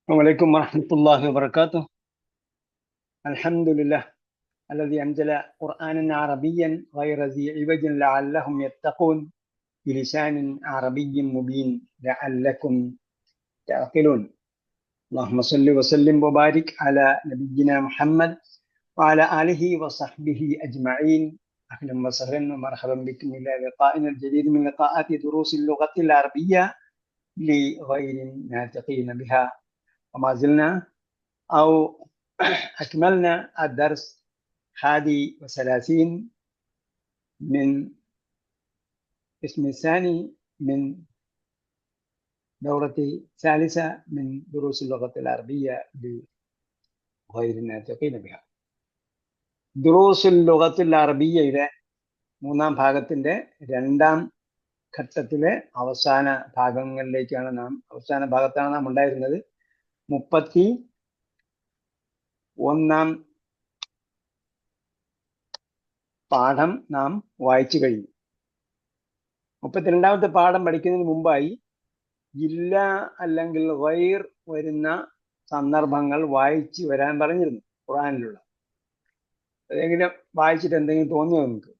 وعليكم ورحمة الله وبركاته. الحمد لله الذي أنزل قرآنا عربيا غير ذي عوج لعلهم يتقون بلسان عربي مبين لعلكم تعقلون. اللهم صل وسلم وبارك على نبينا محمد وعلى آله وصحبه أجمعين. أهلا وسهلا ومرحبا بكم إلى لقائنا الجديد من لقاءات دروس اللغة العربية لغير الناطقين بها، وما زلنا أو أكملنا الدرس 31 من القسم الثاني من دورة ثالثة من دروس اللغة العربية لغير الناطقين بها. ദുറൂസ് ലുഗത്തുൽ അറബിയ്യയിലെ മൂന്നാം ഭാഗത്തിന്റെ രണ്ടാം ഘട്ടത്തിലെ അവസാന ഭാഗത്താണ് നാം ഉണ്ടായിരുന്നത്. 31 പാഠം നാം വായിച്ചു കഴിഞ്ഞു. 32ാമത്തെ പാഠം പഠിക്കുന്നതിന് മുമ്പായി ഇല്ല അല്ലെങ്കിൽ ഗൈർ വരുന്ന സന്ദർഭങ്ങൾ വായിച്ചു വരാൻ പറഞ്ഞിരുന്നു ഖുർആനിലുള്ള. അതെങ്കിലും വായിച്ചിട്ട് എന്തെങ്കിലും തോന്നിയോ നിങ്ങൾക്ക്?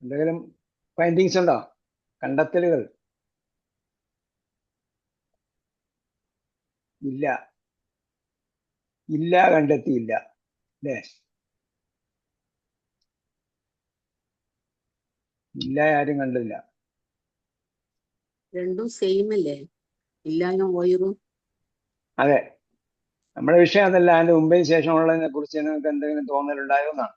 എന്തെങ്കിലും ഫൈൻഡിങ്സ് ഉണ്ടോ? കണ്ടെത്തലുകൾ? ഇല്ല കണ്ടെത്തിയില്ല അല്ലേ? ഇല്ല ആരും കണ്ടില്ല. രണ്ടും സെയിം അല്ലേ? ഇല്ലാനും വയറും. അതെ, നമ്മുടെ വിഷയം അതല്ല. അതിന്റെ മുമ്പേ ശേഷമുള്ളതിനെ കുറിച്ച് നിങ്ങൾക്ക് എന്തെങ്കിലും തോന്നലുണ്ടായോ എന്നാണ്.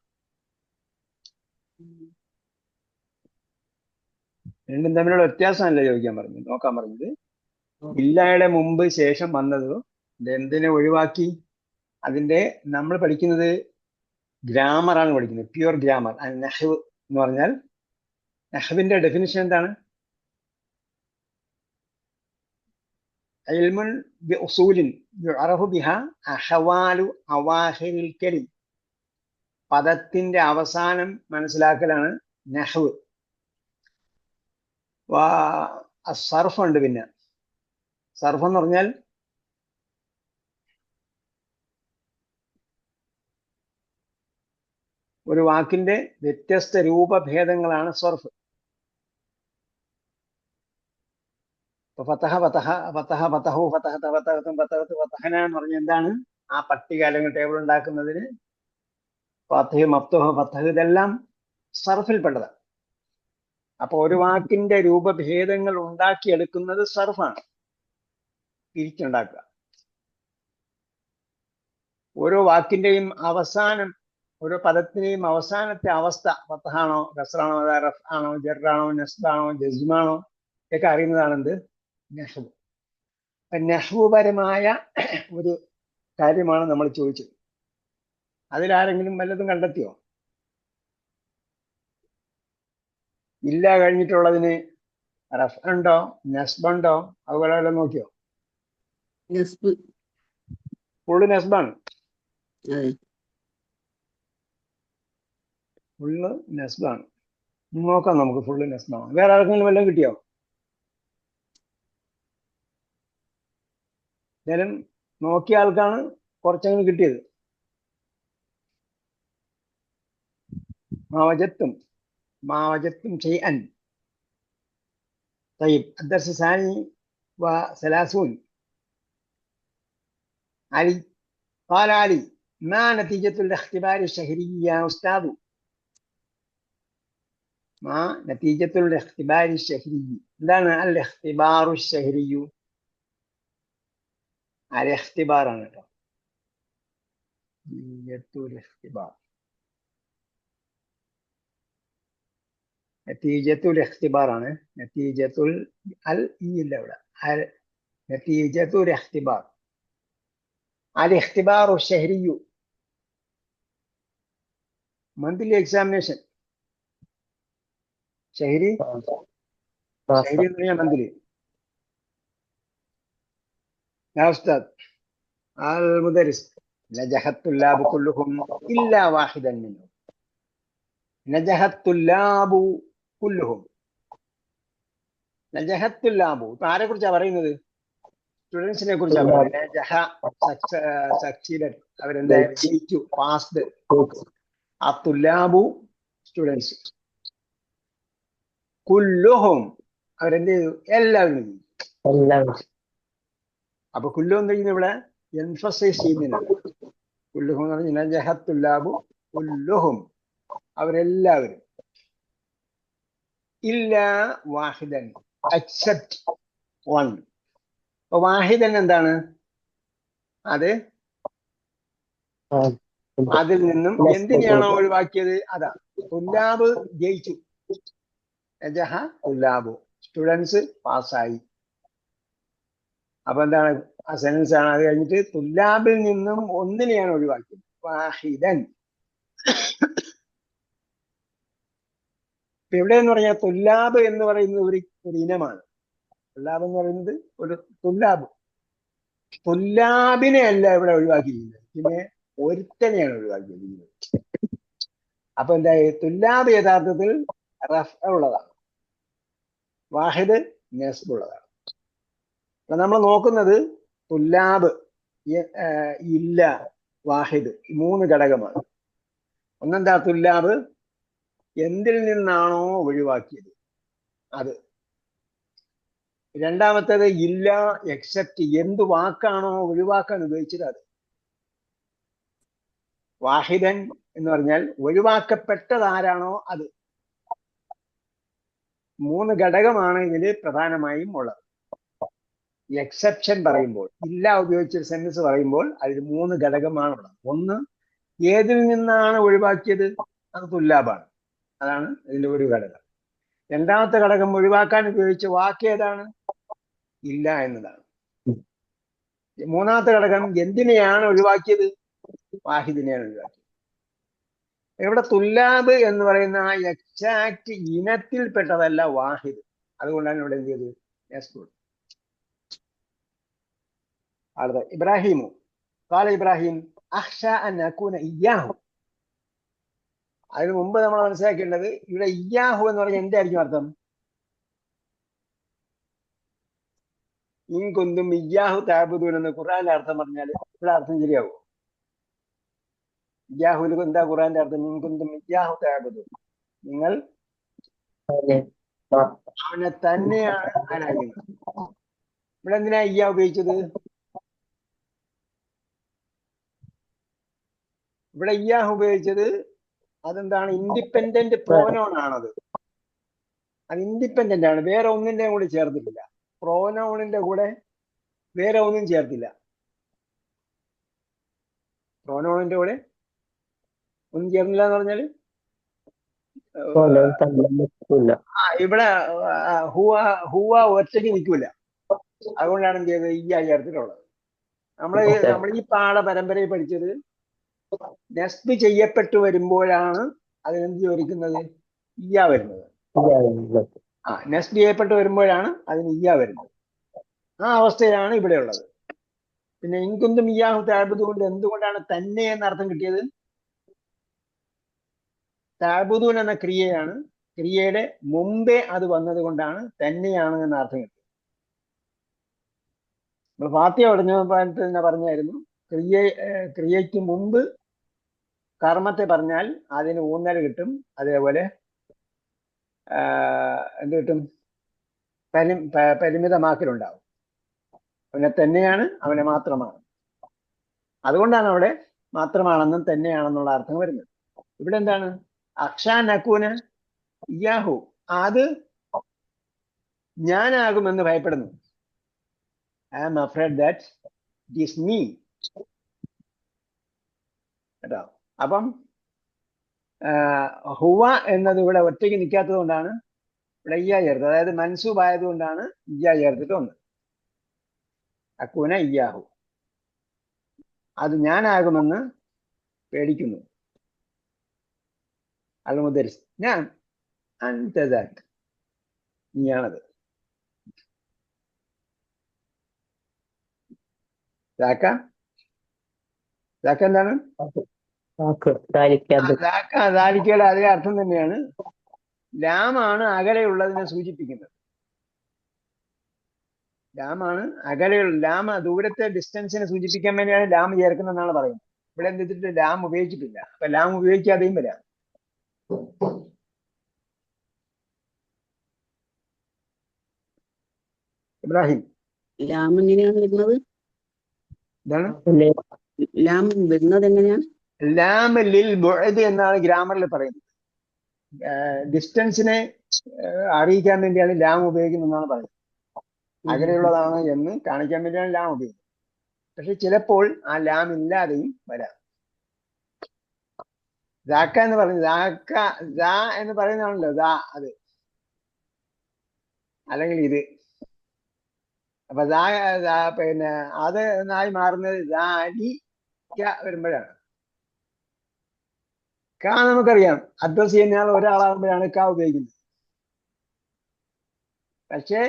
രണ്ടും തമ്മിലുള്ള വ്യത്യാസമല്ല നോക്കാൻ പറഞ്ഞത്. ഇല്ലയുടെ മുമ്പ് ശേഷം വന്നത് എന്തിനെ ഒഴിവാക്കി? അതിന്റെ നമ്മൾ പഠിക്കുന്നത് ഗ്രാമറാണ് പഠിക്കുന്നത്, പ്യുവർ ഗ്രാമർ. നഹ്വ് എന്ന് പറഞ്ഞാൽ നഹ്വിന്റെ ഡെഫിനിഷൻ എന്താണ്? ഇൽമുൻ ബിഉസൂലിൻ യുഅറഫു ബിഹാ അഹ്വാലു അവാഖിറിൽ കലിം. പദത്തിന്റെ അവസാനം മനസ്സിലാക്കലാണ് നഹ്വ്. സർഫ് ഉണ്ട്. പിന്നെ സർഫ് എന്ന് പറഞ്ഞാൽ ഒരു വാക്കിന്റെ വ്യത്യസ്ത രൂപഭേദങ്ങളാണ് സർഫ്. ഫതഹ ഫതഹ ഫതഹ ഫതഹു ഫതഹത ഫതഹതും ഫതഹതു ഫതഹന എന്ന് പറഞ്ഞാൽ എന്താണ്? ആ പട്ടിക അല്ലെങ്കിൽ ടേബിൾ ഉണ്ടാക്കുന്നതിന് ഫതഹ് മഫ്തുഹ് ഫതഹ് ഇതെല്ലാം സർഫിൽപ്പെട്ടതാണ്. അപ്പൊ ഒരു വാക്കിന്റെ രൂപഭേദങ്ങൾ ഉണ്ടാക്കിയെടുക്കുന്നത് സർഫാണ്, തിരിച്ചുണ്ടാക്കുക. ഓരോ വാക്കിന്റെയും അവസാനം, ഓരോ പദത്തിന്റെയും അവസാനത്തെ അവസ്ഥ ഫതഹാണോ കസ്റാണോ റഫ് ആണോ ജറാണോ നസ്ബാണോ ജസ്മാണോ ഒക്കെ അറിയുന്നതാണെന്ത്? നഹ്വ്. നഹ്വുപരമായ ഒരു കാര്യമാണ് നമ്മൾ ചോദിച്ചത്. അതിലാരെങ്കിലും വല്ലതും കണ്ടെത്തിയോ? ഇല്ല കഴിഞ്ഞിട്ടുള്ളതിന് റഫ് ഉണ്ടോ നസ്ബുണ്ടോ അതുപോലെ വല്ലതും നോക്കിയോ? ഫുള്ള് നസ്ബാണ്. ഫുള്ള് നസ്ബാണ്. നോക്കാം നമുക്ക്. ഫുള്ള് നസ്ബാണ്. വേറെ ആർക്കെങ്കിലും വല്ലതും കിട്ടിയോ? എന്തായാലും നോക്കിയ ആൾക്കാണ് കുറച്ചെങ്കിലും കിട്ടിയത്. മാവജത്തും ഷൈഅൻ. طيب الدرس الثاني و30. علي قال علي ما نتيجة الاختبار الشهري يا أستاذ؟ ما نتيجة الاختبار الشهري؟ لنا الاختبار الشهري. الاختبار أنا نتيجة الاختبار. نتيجة الاختبار أنا نتيجة نتيجة الاختبار. الاختبار الشهري monthly examination. شهري monthly. يا أستاذ المدرس نجح الطلاب كلهم إلا واحدا منهم. نجح الطلاب കുല്ലുഹും. നജഹത്തുല്ലാബു ഇപ്പൊ ആരെ കുറിച്ചാ പറയുന്നത്? സ്റ്റുഡൻസിനെ കുറിച്ചാ പറയുന്നത്. നജഹ സക്സീഡഡ്, അവരെന്തായാലും ജയിച്ചു, പാസ്ഡ്. അത്തുല്ലാബു സ്റ്റുഡൻസ്. കുല്ലുഹും അവരെന്ത് ചെയ്തു? എല്ലാവരും. അപ്പൊ കുല്ലു എന്ത് ചെയ്യുന്നു? ഇവിടെ എംഫസൈസ് ചെയ്യുന്നില്ല. കുല്ലുഹും എന്ന് പറഞ്ഞാൽ നജഹത്തുല്ലാബു കുല്ലുഹും, അവരെല്ലാവരും. ഇല്ല വാഹിദൻ, എക്സെപ്റ്റ് വൺ. അപ്പൊ വാഹിദൻ എന്താണ്? അത് അതിൽ നിന്നും എന്തിനെയാണോ ഒഴിവാക്കിയത് അതാണ്. തുല്ലാബ് ജയിച്ചു, നജഹ തുല്ലാബു, സ്റ്റുഡൻസ് പാസ്സായി. അപ്പൊ എന്താണ് ആ സെൻസ് ആണ്. അത് കഴിഞ്ഞിട്ട് തുല്ലാബിൽ നിന്നും ഒന്നിനെയാണ് ഒഴിവാക്കിയത്, വാഹിദൻ. ഇപ്പൊ ഇവിടെ എന്ന് പറഞ്ഞാൽ തുല്ലാബ് എന്ന് പറയുന്നത് ഒരു ഇനമാണ്. തുല്ലാബ് എന്ന് പറയുന്നത് ഒരു തുല്ലാബ്. തുല്ലാബിനെ അല്ല ഇവിടെ ഒഴിവാക്കിയിരിക്കുന്നത്, പിന്നെ ഒരുത്തനെയാണ് ഒഴിവാക്കിയിരിക്കുന്നത്. അപ്പൊ എന്തായി? തുല്ലാബ് യഥാർത്ഥത്തിൽ റഫ് ഉള്ളതാണ്, വാഹിദ് നസ്ബ് ഉള്ളതാണ്. അപ്പൊ നമ്മൾ നോക്കുന്നത് തുല്ലാബ്, ഇല്ല, വാഹിദ്, 3 ഘടകമാണ്. ഒന്നെന്താ? തുല്ലാബ് എന്തിൽ നിന്നാണോ ഒഴിവാക്കിയത് അത്. രണ്ടാമത്തേത് ഇല്ല എക്സെപ്റ്റ്, എന്ത് വാക്കാണോ ഒഴിവാക്കാൻ ഉപയോഗിച്ചത് അത്. വാഹിദൻ എന്ന് പറഞ്ഞാൽ ഒഴിവാക്കപ്പെട്ടത് ആരാണോ അത്. 3 ഘടകമാണ് ഇതിൽ പ്രധാനമായും ഉള്ളത്. എക്സെപ്ഷൻ പറയുമ്പോൾ, ഇല്ല ഉപയോഗിച്ചൊരു സെന്റൻസ് പറയുമ്പോൾ അതിൽ 3 ഘടകമാണുള്ളത്. ഒന്ന്, ഏതിൽ നിന്നാണ് ഒഴിവാക്കിയത്, അത് തുല്ലാബാണ്, അതാണ് ഇതിന്റെ ഒരു ഘടകം. രണ്ടാമത്തെ ഘടകം, ഒഴിവാക്കാൻ ഉപയോഗിച്ച വാക്ക് ഏതാണ്, ഇല്ല എന്നതാണ്. മൂന്നാമത്തെ ഘടകം, എന്തിനെയാണ് ഒഴിവാക്കിയത്, വാഹിദിനെയാണ് ഒഴിവാക്കിയത്. ഇവിടെ തുല്ലാബ് എന്ന് പറയുന്ന ആ എക്സാക്ട് ഇനത്തിൽപ്പെട്ടതല്ല വാഹിദ്. അതുകൊണ്ടാണ് ഇവിടെ എന്ത് ചെയ്തത്? യെസ്. അടുത്ത ഇബ്രാഹിമു കാല ഇബ്രാഹിം അഖ്ഷ അൻ അകൂന ഇയ്യാഹു. അതിനു മുമ്പ് നമ്മൾ മനസ്സിലാക്കേണ്ടത് ഇവിടെ ഇയ്യാഹു എന്ന് പറഞ്ഞാൽ എന്തായിരിക്കും അർത്ഥം? ഇൻ കുന്തും ഇയ്യാഹു തഅബുദൂൻ എന്ന് ഖുർആന്റെ അർത്ഥം പറഞ്ഞാൽ ഇവിടെ അർത്ഥം ശരിയാവോ? ഇയ്യാഹുവിൽ എന്താ ഖുർആന്റെ അർത്ഥം? ഇൻ കുന്തും ഇയ്യാഹു തഅബുദൂൻ, നിങ്ങൾ അവനെ തന്നെയാണ് ആരാധിക്കുന്നത്. ഇവിടെ എന്തിനാ ഇയ്യാ ഉപയോഗിച്ചത്? ഇവിടെ ഇയ്യാഹു ഉപയോഗിച്ചത് അതെന്താണ്? ഇൻഡിപെൻഡന്റ് പ്രോനൗൺ ആണത്. അത് ഇൻഡിപെൻഡന്റ് ആണ്, വേറെ ഒന്നിന്റെയും കൂടി ചേർത്തിട്ടില്ല. പ്രോനൗണിന്റെ കൂടെ വേറെ ഒന്നും ചേർത്തില്ല. പ്രോനൗണിന്റെ കൂടെ ഒന്നും ചേർന്നില്ല എന്ന് പറഞ്ഞാല് ഇവിടെ ഹുവ ഒറ്റയ്ക്ക് നിൽക്കൂല. അതുകൊണ്ടാണ് എന്ത് ചെയ്തത്? ഇയ്യ ചേർത്തിട്ടുള്ളത്. നമ്മൾ ഈ പാഠ പരമ്പരയിൽ പഠിച്ചത് നസ്ബ് ചെയ്യപ്പെട്ടു വരുമ്പോഴാണ് അതിനെന്ത് ചോദിക്കുന്നത്? ഇയ്യ വരുന്നത്. നസ്ബ് ചെയ്യപ്പെട്ടു വരുമ്പോഴാണ് അതിന് ഇയ്യ വരുന്നത്. ആ അവസ്ഥയിലാണ് ഇവിടെ ഉള്ളത്. പിന്നെ ഇൻകുന്തും ഇയ്യാഹു തഅബുദൂൻ എന്തുകൊണ്ടാണ് തന്നെ എന്ന അർത്ഥം കിട്ടിയത്? തഅബുദൂൻ എന്ന ക്രിയയാണ്, ക്രിയയുടെ മുമ്പേ അത് വന്നത് കൊണ്ടാണ് തന്നെയാണ് എന്ന അർത്ഥം കിട്ടിയത്. നമ്മൾ ഫാത്തിഹ പഠിച്ചപ്പോൾ തന്നെ പറഞ്ഞായിരുന്നു, ക്രിയയ്ക്ക് മുമ്പ് കർമ്മത്തെ പറഞ്ഞാൽ അതിന് ഊന്നൽ കിട്ടും. അതേപോലെ എന്ത് കിട്ടും? പരിമിതമാക്കലുണ്ടാവും. അവനെ തന്നെയാണ്, അവനെ മാത്രമാണ്. അതുകൊണ്ടാണ് അവിടെ മാത്രമാണെന്നും തന്നെയാണെന്നുള്ള അർത്ഥം വരുന്നത്. ഇവിടെ എന്താണ്? അക്ഷാ നക്കൂന ഇയ്യാഹു, അത് ഞാനാകുമെന്ന് ഭയപ്പെടുന്നു. I am afraid that it is me. കേട്ടോ? അപ്പം ഹുവ എന്നത് ഇവിടെ ഒറ്റയ്ക്ക് നിൽക്കാത്തത് കൊണ്ടാണ് ഇവിടെ ഇയ്യ ചേർത്തത്. അതായത് മൻസൂബ് ആയതുകൊണ്ടാണ് ഇയ്യ ചേർത്തിട്ട് വന്നത്. അക്കൂന ഇയ്യാഹു, അത് ഞാനാകുമെന്ന് പേടിക്കുന്നു. അൽ മുദരിസ്, ഞാൻ അൻതദാക്, നീയാണത്. എന്താണ്? ദാലിക്കയുടെ അതേ അർത്ഥം തന്നെയാണ്. ലാമാണ് അകലെയുള്ളതിനെ സൂചിപ്പിക്കുന്നത്. ലാമാണ് അകലെയുള്ള ലാമ ദൂരത്തെ ഡിസ്റ്റൻസിനെ സൂചിപ്പിക്കാൻ വേണ്ടിയാണ് ലാം ചേർക്കുന്നതെന്നാണ് പറയുന്നത്. ഇവിടെ എന്തിട്ട് ലാം ഉപയോഗിച്ചിട്ടില്ല. അപ്പൊ ലാം ഉപയോഗിക്കാതെയും വരാം. ഇബ്രാഹിം, ലാം എങ്ങനെയാണ് വരുന്നത്? എന്താണ് ലാം വരുന്നത് എങ്ങനെയാണ്? ലാം ലിൽ ബുഅദ് എന്നാണ് ഗ്രാമറിൽ പറയുന്നത്. ഡിസ്റ്റൻസിനെ അറിയിക്കാൻ വേണ്ടിയാണ് ലാം ഉപയോഗിക്കുന്നതെന്നാണ് പറയുന്നത്. അകലെയുള്ളതാണ് എന്ന് കാണിക്കാൻ വേണ്ടിയാണ് ലാം ഉപയോഗിക്കുന്നത്. പക്ഷെ ചിലപ്പോൾ ആ ലാം ഇല്ലാതെയും വരാം. ദാക്ക എന്ന് പറയുന്നത് എന്ന് പറയുന്നതാണല്ലോ അത്, അല്ലെങ്കിൽ ഇത്. അപ്പൊ പിന്നെ അത് എന്നായി മാറുന്നത് വരുമ്പോഴാണ്. നമുക്കറിയാം അഡ്രസ് ചെയ്യുന്ന ഒരാളാകുമ്പോഴാണ് ഉപയോഗിക്കുന്നത്. പക്ഷേ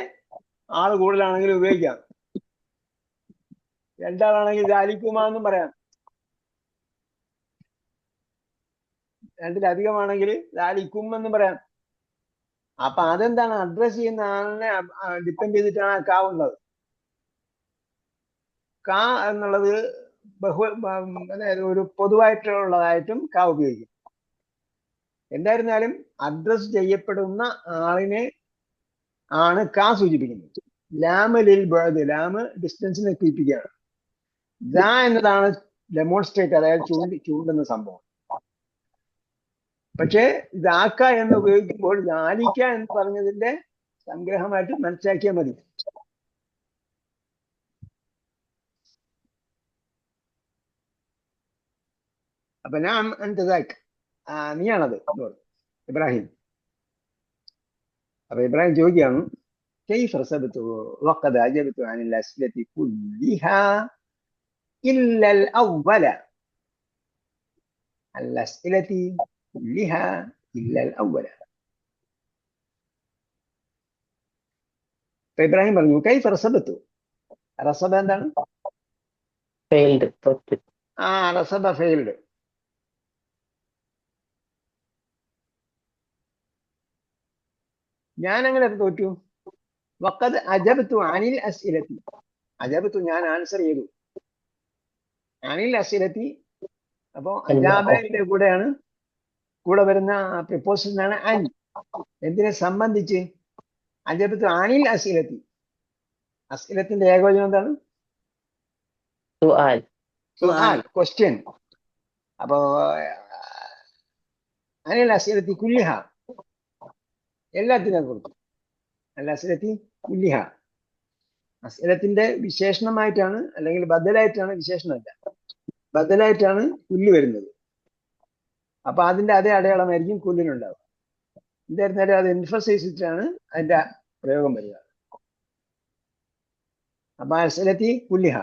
ആള് കൂടുതലാണെങ്കിൽ ഉപയോഗിക്കാം. രണ്ടാളാണെങ്കിൽ ദാലിക്കുമാന്നും പറയാം. രണ്ടിലധികമാണെങ്കിൽ ദാലിക്കും എന്നും പറയാം. അപ്പൊ അതെന്താണ്? അഡ്രസ് ചെയ്യുന്ന ആളിനെ ഡിപ്പെൻഡ് ചെയ്തിട്ടാണ് ഉള്ളത്. എന്നുള്ളത് അതായത് ഒരു പൊതുവായിട്ടുള്ളതായിട്ടും ഉപയോഗിക്കും. എന്തായിരുന്നാലും അഡ്രസ് ചെയ്യപ്പെടുന്ന ആളിനെ ആണ് സൂചിപ്പിക്കുന്നത്. ലാമ് ലിൽ ബഅദ്, ലാമ് ഡിസ്റ്റൻസിനെ സൂചിപ്പിക്കുകയാണ്. എന്നതാണ് ഡെമോൺസ്ട്രേറ്റ്, അതായത് ചൂണ്ടുന്ന സംഭവം. പക്ഷേ ദാക്ക എന്ന് ഉപയോഗിക്കുമ്പോൾ ദാലിക്ക എന്ന് പറഞ്ഞതിന്റെ സംഗ്രഹമായിട്ട് മനസ്സിലാക്കിയാൽ മതി. അപ്പൊ ഞാൻ നീയാണത് ഇബ്രാഹിം. അപ്പൊ ഇബ്രാഹിം ചോദിക്കുകയാണ്, كيف رسبت وقد أجبت عن الأسئلة كلها إلا الأول. الأسئلة كلها إلا الأول. فإبراهيم പറഞ്ഞു كيف رسبت. റസബ എന്താണ്? ഫെയിൽഡ്. റസബ ഫെയിൽഡ്. ഞാൻ അങ്ങനെ തോറ്റു. വഖദ് അജബ്തു അനിൽ അസ്ഇലതി. അജബ്തു ഞാൻ ആൻസർ ചെയ്തു. അനിൽ അസ്ഇലതി. അപ്പോ അജാബയുടെ കൂടെ വരുന്ന പ്രിപ്പോസിഷനാണ് അൻ. എന്തിനെ സംബന്ധിച്ച്? അജബ്തു അനിൽ അസ്ഇലതി. അസ്ഇലത്തിന്റെ ഏകവചനം എന്താണ്? സുആൽ, ക്വസ്റ്റ്യൻ. അപ്പോ അനിൽ അസ്ഇലതി കുല്ലിഹ, എല്ലാത്തിനെ കുറിച്ച്. അൽ അസ്ഇലതി കുല്ലിഹ അസ്ഇലത്തിന്റെ വിശേഷണമായിട്ടാണ്, അല്ലെങ്കിൽ ബദലായിട്ടാണ്. വിശേഷണമല്ല, ബദലായിട്ടാണ് കുല്ല് വരുന്നത്. അപ്പൊ അതിന്റെ അതേ അടയാളമായിരിക്കും കുല്ലിനുണ്ടാവുക. എന്തായിരുന്നാലും അത് എംഫസൈസ് ചെയ്തിട്ടാണ് അതിന്റെ പ്രയോഗം വരിക. അപ്പൊ അസ്ഇലതി കുല്ലിഹ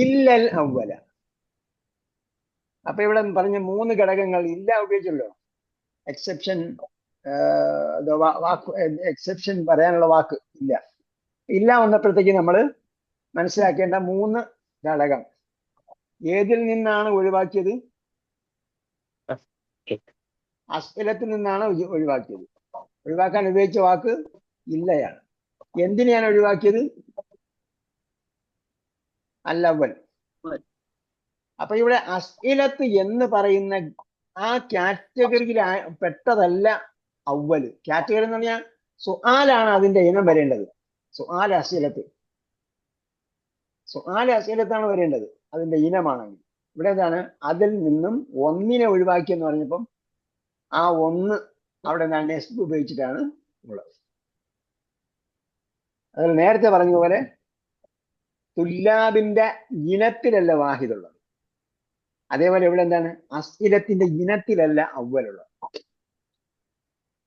ഇല്ലൽ അവ്വല. അപ്പൊ ഇവിടെ പറഞ്ഞ 3 ഘടകങ്ങൾ ഇല്ല ഉപയോഗിച്ചല്ലോ. എക്സെപ്ഷൻ, എക്സെപ്ഷൻ പറയാനുള്ള വാക്ക് ഇല്ല വന്നപ്പോഴത്തേക്ക് നമ്മൾ മനസ്സിലാക്കേണ്ട 3 ഘടകം. ഏതിൽ നിന്നാണ് ഒഴിവാക്കിയത്? അസ്ഇലത്തിൽ നിന്നാണ് ഒഴിവാക്കിയത്. ഒഴിവാക്കാൻ ഉപയോഗിച്ച വാക്ക് ഇല്ലയാണ്. എന്തിനെയാണ് ഒഴിവാക്കിയത്? അല്ലവൽ. അപ്പൊ ഇവിടെ അസ്ഇലത്ത് എന്ന് പറയുന്ന ആ കാറ്റഗറിയിൽ പെട്ടതല്ല അവല്. കാറ്റഗറി എന്ന് പറഞ്ഞാൽ സുആലാണ് അതിന്റെ ഇനം വരേണ്ടത്. സുആൽ അസ്ഇലത്ത്, സുആൽ അസ്ഇലത്താണ് വരേണ്ടത് അതിന്റെ ഇനമാണെങ്കിൽ. ഇവിടെ എന്താണ്? അതിൽ നിന്നും ഒന്നിനെ ഒഴിവാക്കി എന്ന് പറഞ്ഞപ്പം ആ ഒന്ന് അവിടെ നെസ്ബ് ഉപയോഗിച്ചിട്ടാണ് ഉള്ളത്. അതിൽ നേരത്തെ പറഞ്ഞതുപോലെ തുല്ലാബിന്റെ ഇനത്തിലല്ല വാഹിദുള്ളത്. അതേപോലെ ഇവിടെ എന്താണ്? അസ്ഇലത്തിന്റെ ഇനത്തിലല്ല അവലുള്ളത്.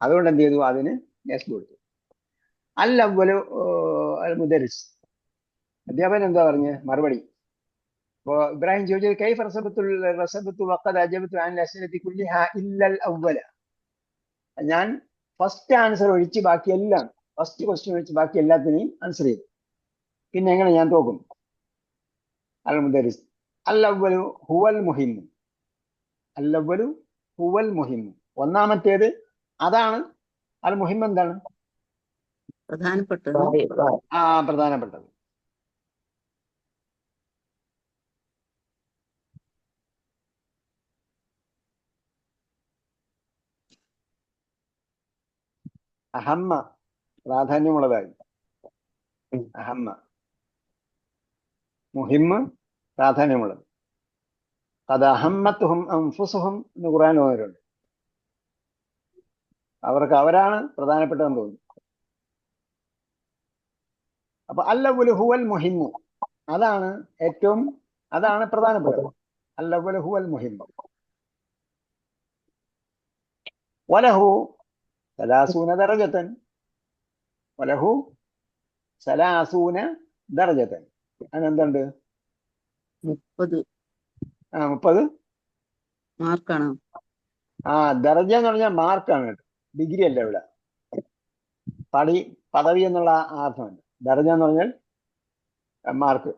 അതുകൊണ്ട് എന്ത് ചെയ്തു? അതിന് നെസ്ബ് കൊടുത്തു. അൽ അവ്വലു അൽ മുദരിസ്, അധ്യാപകൻ എന്താ പറഞ്ഞ മറുപടി? ഇപ്പോ ഇബ്രാഹിം ചോദിച്ചത് കൈഫ റസബത്തു വഖദ് അജബ്തു അൻ അസ്ഇലതി കുല്ലിഹാ ഇല്ലൽ അവ്വല. ഞാൻ ഫസ്റ്റ് ആൻസർ ഒഴിച്ച് ബാക്കിയെല്ലാം, ഫസ്റ്റ് ക്വസ്റ്റ്യൻ ഒഴിച്ച് ബാക്കി എല്ലാത്തിനെയും ആൻസർ ചെയ്തു. പിന്നെ എങ്ങനെ ഞാൻ തോക്കും? അൽ മുദരിസ് അൽ അവ്വലു ഹുവൽ മുഹിം. അൽ അവ്വലു ഹുവൽ മുഹിം, ഒന്നാമത്തേത് അതാണ് അൽ മുഹിം എന്താണ്? പ്രധാനപ്പെട്ടത്. പ്രധാനപ്പെട്ടത്. അഹമ്മ പ്രാധാന്യമുള്ളതായി. അഹമ്മ. മുഹിമ്മ് പ്രാധാന്യമുള്ളത്. അത് അഹമ്മത്തുഹും അൻഫുസുഹും എന്ന് ഖുർആൻ ഓതിയിട്ടുണ്ട്. അവരാണ് പ്രധാനപ്പെട്ടതെന്ന് തോന്നുന്നു. അപ്പൊ അല്ലവ്വലു ഹുവൽ മുഹിമ്മു, അതാണ് പ്രധാനപ്പെട്ടത്. അല്ലവ്വലു ഹുവൽ മുഹിമ്മു. വലഹു സലാസൂന ദറജതൻ. വലഹു സലാസൂന ദറജതൻ. അതിനെന്തുണ്ട്? 30 മാർക്കാണ്. ദർജ എന്ന് പറഞ്ഞാൽ മാർക്കാണ് കേട്ടോ, ഡിഗ്രി അല്ല ഇവിടെ. പദവി എന്നുള്ള അർത്ഥമുണ്ട്. ദർജ എന്ന് പറഞ്ഞാൽ മാർക്ക്.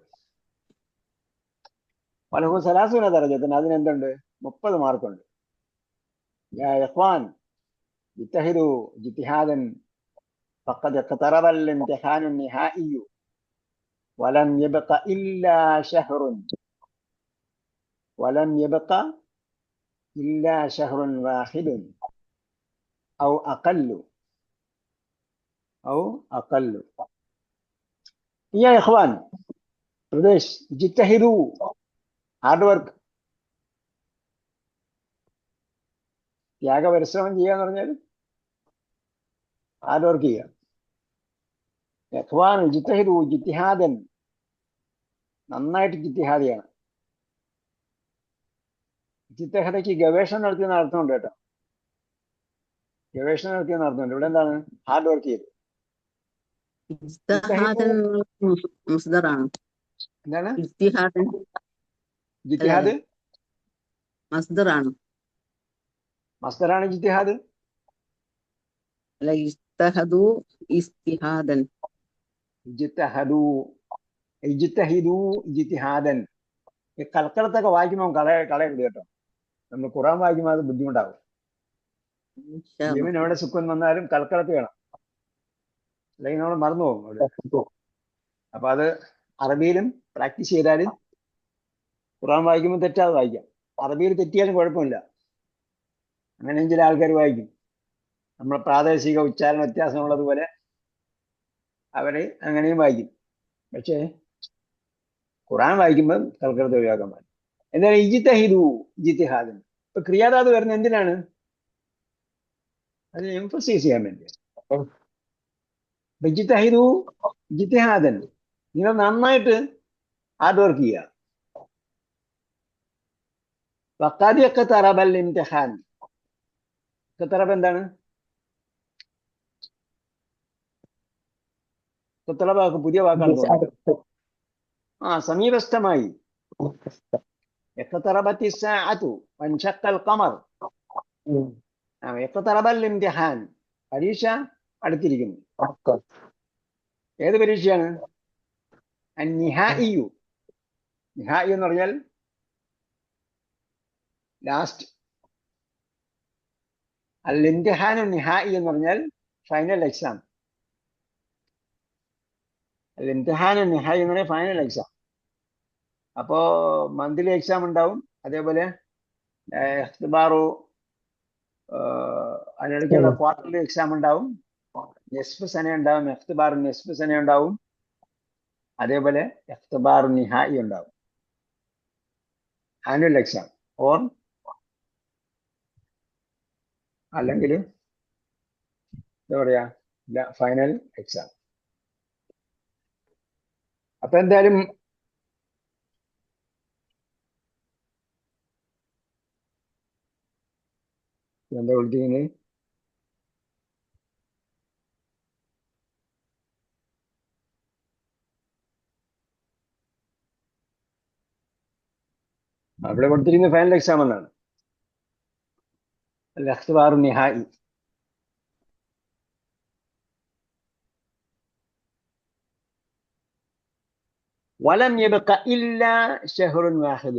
വലഹു സലാസൂന ദർജത്തിന് അതിനെന്തുണ്ട്? 30 മാർക്കുണ്ട്. യാ ഇഖ്വാൻ ഇജ്തഹിദു ഇജ്തിഹാദൻ ഫഖദ് ഇഖ്തറബൽ ഇംതിഹാനുൻ നിഹാഇയ്യു വലം യബ്ഖ ഇല്ലാ ശഹ്റുൻ വാഹിദുൻ ഔ അഖല്ലു യാ ഇഖ്വാൻ പ്രദേശ് ഇജ്തഹിദു, ഹാർഡ് വർക്ക്, പരിശ്രമം ചെയ്യാന്ന് പറഞ്ഞാൽ ഹാർഡ് വർക്ക് ചെയ്യുക. ഇഖ്വാൻ ഇജ്തഹിദു ഇജ്തിഹാദൻ, നന്നായിട്ട് ഇജ്തിഹാദ് ചെയ്യണം. ഇജ്തിഹാദയ്ക്ക് ഗവേഷണം നടത്തിയെന്ന് അർത്ഥമുണ്ട് കേട്ടോ. ഗവേഷണം നടത്തിയെന്ന് അർത്ഥമുണ്ട്. ഇവിടെ എന്താണ്? ഹാർഡ് വർക്ക് ചെയ്ത്. എന്താണ് ഇജ്തിഹാദ്? മസ്ദറാണ് ഇജ്തിഹാദ്. അല്ല, ഇജ്തഹദു ഇജ്തിഹാദൻ. ഇജ്തഹിദു ഇജ്തിഹാദൻ. ഈ കൽക്കലത്തൊക്കെ വായിക്കുമ്പോൾ കളയരുത് കേട്ടോ. നമ്മൾ ഖുർആൻ വായിക്കുമ്പോൾ അത് ബുദ്ധിമുട്ടാകും. ജീവൻ എവിടെ സുഖം വന്നാലും കൽക്കലത്ത് വേണം, അല്ലെങ്കിൽ നമ്മൾ മറന്നു പോകും അവിടെ. അപ്പൊ അത് അറബിയിലും പ്രാക്ടീസ് ചെയ്താലും ഖുർആൻ വായിക്കുമ്പോൾ തെറ്റാതെ വായിക്കാം. അറബിയിൽ തെറ്റിയാലും കുഴപ്പമില്ല. അങ്ങനെയും ചില ആൾക്കാർ വായിക്കും. നമ്മളെ പ്രാദേശിക ഉച്ചാരണ വ്യത്യാസമുള്ളതുപോലെ അവര് അങ്ങനെയും വായിക്കും. പക്ഷേ ഖുർആൻ വായിക്കുമ്പോൾ കൽക്കലത്ത് ഒഴിവാക്കാൻ പാടില്ല. എന്താണ് ഇജ്തഹിദു ഇജ്തിഹാദൻ? ഇപ്പൊ ക്രിയാദാത് വരുന്ന എന്തിനാണ്? അത് എംഫസൈസ് ചെയ്യാൻ വേണ്ടി. ഇജ്തഹിദു ഇജ്തിഹാദൻ, നിങ്ങൾ നന്നായിട്ട് ഹാർഡ് വർക്ക് ചെയ്യുക. വഖദ് ഇഖ്തറബൽ ഇംതിഹാൻ. ഇഖ്തറബ എന്താണ്? ഇഖ്തറബ പുതിയ വാക്കാണ്. സമീപസ്ഥമായി. ഇഖ്തറബത്തി സ്സാഅതു വൻശഖൽ ഖമർ. ഇഖ്തറബൽ ഇംതിഹാൻ, പരീക്ഷ അടുത്തിരിക്കുന്നു. ഏത് പരീക്ഷയാണ്? നിഹാഇയു. നിഹാഇ എന്ന് പറഞ്ഞാൽ ലാസ്റ്റ്. അൽ ഇംതിഹാനു നിഹാഇ എന്ന് പറഞ്ഞാൽ ഫൈനൽ എക്സാം. അൽ ഇംതിഹാനു നിഹാഇ എന്ന് പറഞ്ഞാൽ ഫൈനൽ എക്സാം. അപ്പോ മന്ത്ലി എക്സാം ഉണ്ടാവും, അതേപോലെ ഇഖ്തിബാറു, അതിനിടയ്ക്കുള്ള ക്വാർട്ടർലി എക്സാം ഉണ്ടാവും, നെസ്ഫ് സന ഉണ്ടാവും, ഇഖ്തിബാറു നെസ്ഫ് സന ഉണ്ടാവും, അതേപോലെ ഇഖ്തിബാറു നിഹാഇ ഉണ്ടാവും. ആനുവൽ എക്സാം ഓർ അല്ലെങ്കിൽ എന്താ പറയാ, ഫൈനൽ എക്സാം. അപ്പൊ എന്തായാലും എന്താ വിളിക്കുന്നത്? അവിടെ കൊടുത്തിരിക്കുന്ന ഫൈനൽ എക്സാം എന്നാണ്. الاختبار النهائي. ولم يبق إلا شهر واحد.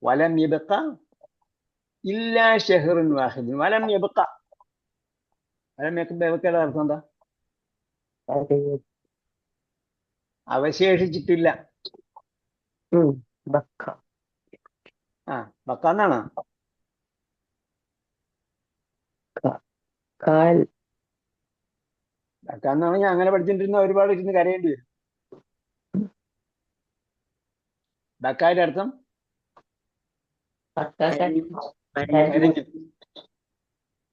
ولم يبق إلا شهر واحد. ولم يبق വലം യബക്കയുടെ അർത്ഥം എന്താ? അവശേഷിച്ചിട്ടില്ല. ആ ബക്കാന്നാണോ? ബക്കാന്നാണെങ്കിൽ അങ്ങനെ പഠിച്ചിട്ടിരുന്ന ഒരുപാട് ഇരുന്ന് കരയേണ്ടി വരും. ബക്കായുടെ അർത്ഥം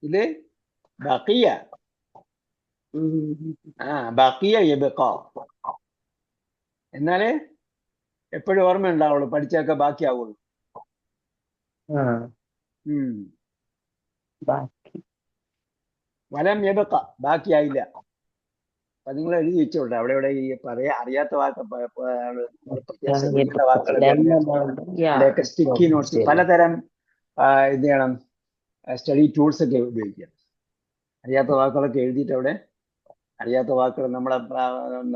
ഇത് ബക്കിയ. ബക്കിയ യബക്ക. എന്നാലേ എപ്പോഴും ഓർമ്മ ഉണ്ടാവുള്ളൂ, പഠിച്ചൊക്കെ ബാക്കിയാവുള്ളൂ. വലം യബക്ക, ബാക്കിയായില്ല. അപ്പൊ നിങ്ങൾ എഴുതി വെച്ചോട്ടെ അവിടെ ഇവിടെ ഈ അറിയാത്ത വാക്കുകളൊക്കെ സ്റ്റിക്കി നോട്ട്സ്, പലതരം ഇത് ചെയ്യണം, സ്റ്റഡി ടൂൾസ് ഒക്കെ ഉപയോഗിക്കുക. അറിയാത്ത വാക്കുകളൊക്കെ എഴുതിയിട്ട് അവിടെ അറിയാത്ത വാക്കുകൾ